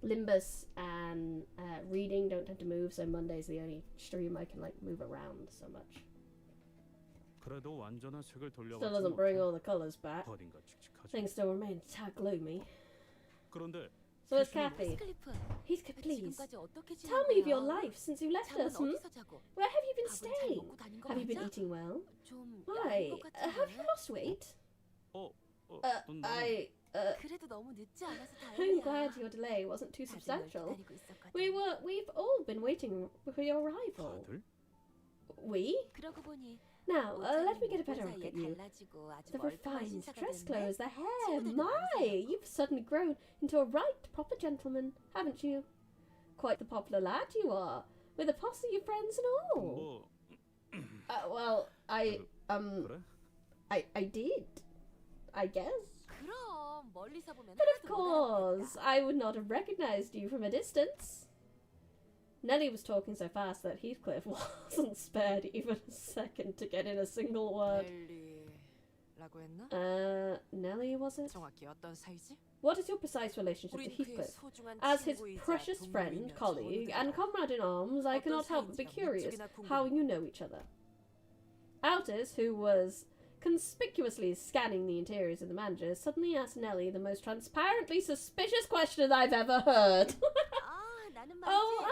Limbus and reading don't tend to move, so Monday's the only stream I can like move around so much. 그래도 완전한 색을 Still 돌려받지 doesn't bring 못해. all the colours back. 어딘가 칙칙하지. Things still remain a tad gloomy. 그런데 So is Kathy. 헤스클리프, Heathcliff, please. 지금까지 어떻게 지낸 Tell me of your 거야? life since you left 잠은 us, hmm? 어디서 자고? Where have you been 밥은 잘 staying? 먹고 다닌 거 Have you been 맞아? eating well? 좀 Why? 야한 것 Have you 같은데? lost weight? 넌 그래도 너무 늦지 않아서 I'm 다행이야. glad your delay wasn't too 다들 널 substantial. 기다리고 있었거든. We've all been waiting for your arrival. 다들? We? 그러고 보니 Now, let me get a better 옷 look 사이에 at you. 달라지고 아주 The 멀쩡한 refined 신사가 dress 됐네. clothes, the hair, 친구들도 my! 많으세요. You've suddenly grown into a right proper gentleman, haven't you? Quite the popular lad you are, with a posse of friends and all. 뭐 Well, 그래? I did, I guess. 그럼 멀리서 보면 But of 하나도 못 course, 알아듣겠다. I would not have recognised you from a distance. Nelly was talking so fast that Heathcliff wasn't spared even a second to get in a single word. 넬리라고 했나? Nelly, was it? 정확히 어떤 사이지? What is your precise relationship to 우린 그의 Heathcliff? 소중한 As his 친구이자 precious friend, 동료이며 colleague, 좋은 and 그대다. comrade in arms, I cannot help but be 사이인지가 curious 무척이나 궁금해. how you know each other. Altus, who was conspicuously scanning the interiors of the manager, suddenly asked Nelly the most transparently suspicious question I've ever heard. 아, 나는 말이지. Oh,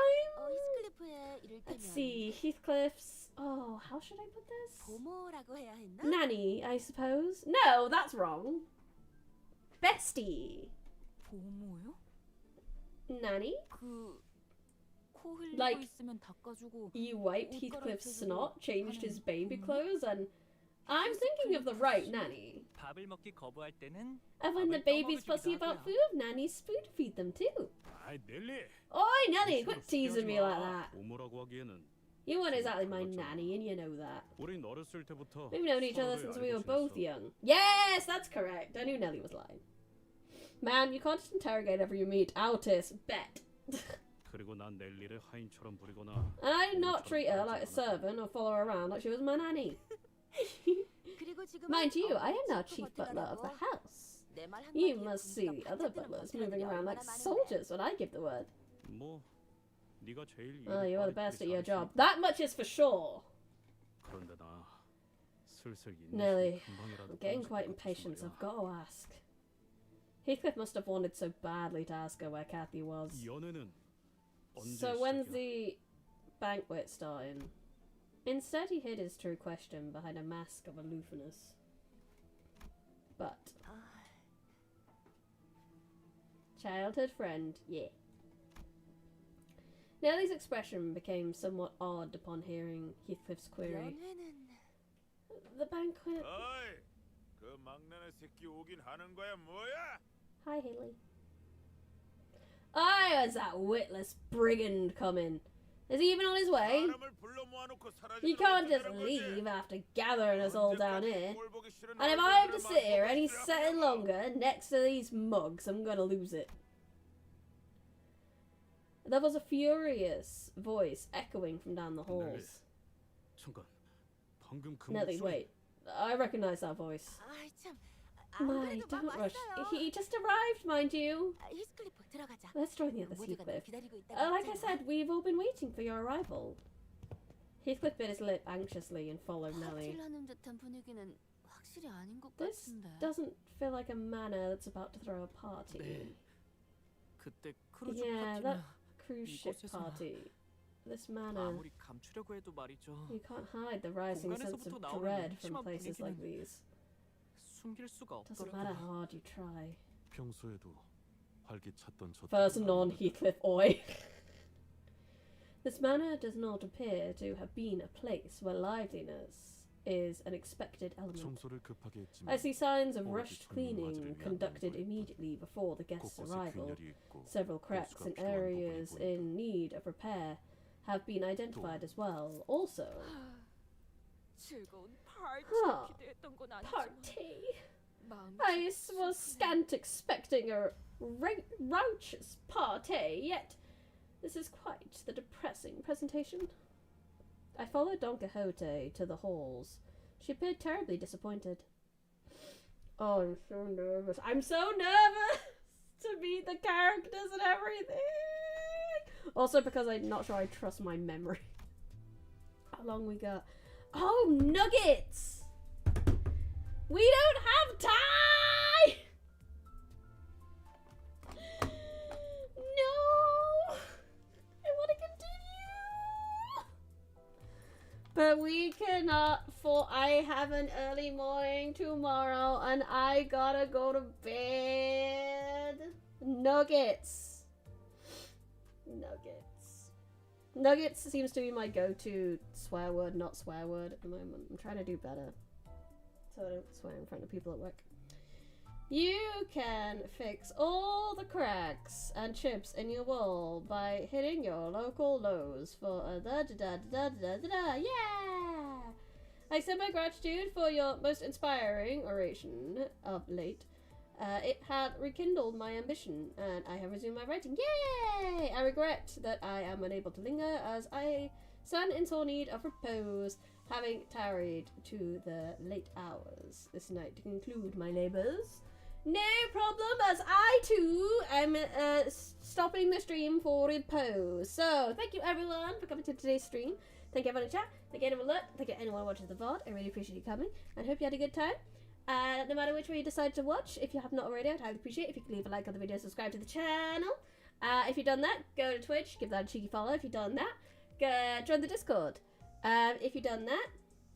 히스클리프의 let's 이를테면 see, Heathcliff's... Oh, how should I put this? 보모라고 해야 했나? Nanny, I suppose. No, that's wrong. Bestie. 보모요? Nanny? 코 흘리고 Like, 있으면 닦아주고 You wiped 옷 Heathcliff's 갈아입혀주고 snot, changed his 하는 baby 보모? clothes, and I'm thinking of the right nanny. 밥을 먹기 거부할 때는 And when the 밥을 baby's 떠먹여주기도 fussy about 하고요. food, nanny's spoon feed them too. 아이 넬리. Oi, Nelly, quit teasing me like that. 보모라고 하기에는 You weren't exactly my nanny, and you know that. 우린 어렸을 때부터 We've known each other 서로를 since we were 알고 both 지냈어. young. Yes, that's correct. I knew Nelly was lying. Man, you can't just interrogate every you meet. Outis, bet. 그리고 난 넬리를 하인처럼 부리거나 And I did not treat her like a servant or follow her around like she was my nanny. Mind you, I am now chief butler of the house. You must see the other butlers moving around like soldiers when I give the word. 뭐 네가 제일 Oh, 일을 you're the 빠르게 best at your 잘하시니까. job. That much is for sure. 그런데 나 슬슬 Nelly, 인내심이 금방이라도 I'm getting 떨어질 quite 것 같은 impatient, so 말이야. I've got to ask. Heathcliff must have wanted so badly to ask her where Kathy was. 연애는 언제 So when's 시작이야? the banquet starting? Instead, he hid his true question behind a mask of aloofness. But childhood friend, yeah. Nelly's expression became somewhat odd upon hearing Heathcliff's query. The banquet. 어이, 그 막내네 새끼 오긴 하는 거야 뭐야? Hi, Haley. Oh, is that witless brigand coming? Is he even on his way? 사람을 불러 모아놓고 He 사라지는 can't just 어쩌자는 leave 거지? after gathering us all down here. 꼴 보기 싫은 And if I have to 얼굴들을 sit here any 마음껏 second 쓰라고. longer next to these mugs, I'm gonna lose it. There was a furious voice echoing from down the halls. 잠깐. 방금 그 Nelly, 목소리. wait. I recognize that voice. 아이 참. My, don't rush. He just arrived, mind you. 히스클리프 들어가자. Let's join the others, 모두가 널 Heathcliff. 기다리고 있다고 Like I 했잖아. said, we've all been waiting for your arrival. Heathcliff bit his lip anxiously and followed Nelly. 하는 듯한 분위기는 확실히 아닌 것 This 같은데. doesn't feel like a manor that's about to throw a party. 네. 그때 크루즈 Yeah, that 파티나 cruise ship 이곳에서 party. This manor. 아무리 감추려고 해도 말이죠. You can't hide the rising sense of 공간에서부터 나오는 dread from 심한 places like 분위기는 these. 숨길 수가 Doesn't matter 없더라고요. how hard you try. 평소에도 활기찼던 저 First non Heathcliff Oi. This manor does not appear to have been a place where liveliness is an expected element. 청소를 급하게 했지만 I see signs of 오로지 rushed 손님 cleaning 맞이를 위한 conducted 용도였고, immediately before the guests' 곳곳에 arrival. 균열이 있고 Several cracks 호수가 and 필요한 areas 부분이 in need of repair have been identified as well. Also, 즐거운 파티 Huh. 기대했던 건 아니지만 party. 마음이 I was scant expecting a raucous party, yet this is quite the depressing presentation. I followed Don Quixote to the halls. She appeared terribly disappointed. Oh, I'm so nervous. I'm so nervous to meet the characters and everything. Also because I'm not sure I trust my memory. How long we got? Oh, nuggets! We don't have time! No! I want to continue! But we cannot, for I have an early morning tomorrow and I gotta go to bed. Nuggets. Nuggets. Nuggets seems to be my go-to swear word, not swear word at the moment. I'm trying to do better, so I don't swear in front of people at work. You can fix all the cracks and chips in your wall by hitting your local Lowe's for a da-da-da-da-da-da-da-da. Yeah! I extend my gratitude for your most inspiring oration of late. It had rekindled my ambition, and I have resumed my writing. Yay! I regret that I am unable to linger, as I stand in sore need of repose, having tarried to the late hours this night to conclude my labours. No problem, as I too am stopping the stream for repose. So, thank you everyone for coming to today's stream. Thank you everyone in chat. Thank you anyone look. Thank you anyone watching the VOD. I really appreciate you coming, and hope you had a good time. No matter which way you decide to watch, if you have not already, I'd highly appreciate it if you could leave a like on the video, subscribe to the channel. If you've done that, go to Twitch, give that a cheeky follow. If you've done that, go join the Discord. If you've done that,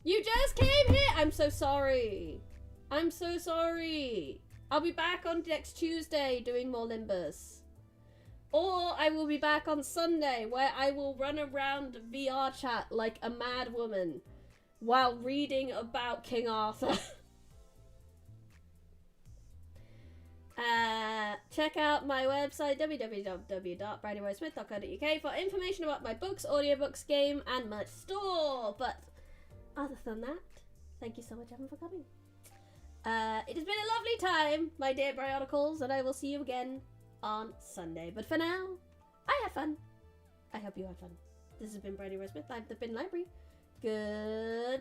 you just came here. I'm so sorry. I'm so sorry. I'll be back on next Tuesday doing more Limbus. Or I will be back on Sunday where I will run around VR chat like a mad woman while reading about King Arthur. Check out my website www.bridiewordsmith.co.uk for information about my books, audiobooks, game, and merch store. But other than that, thank you so much, Evan, for coming. It has been a lovely time, my dear Brionicles, and I will see you again on Sunday. But for now, I have fun. I hope you have fun. This has been Bridie Wordsmith. I've been Library. Goodbye.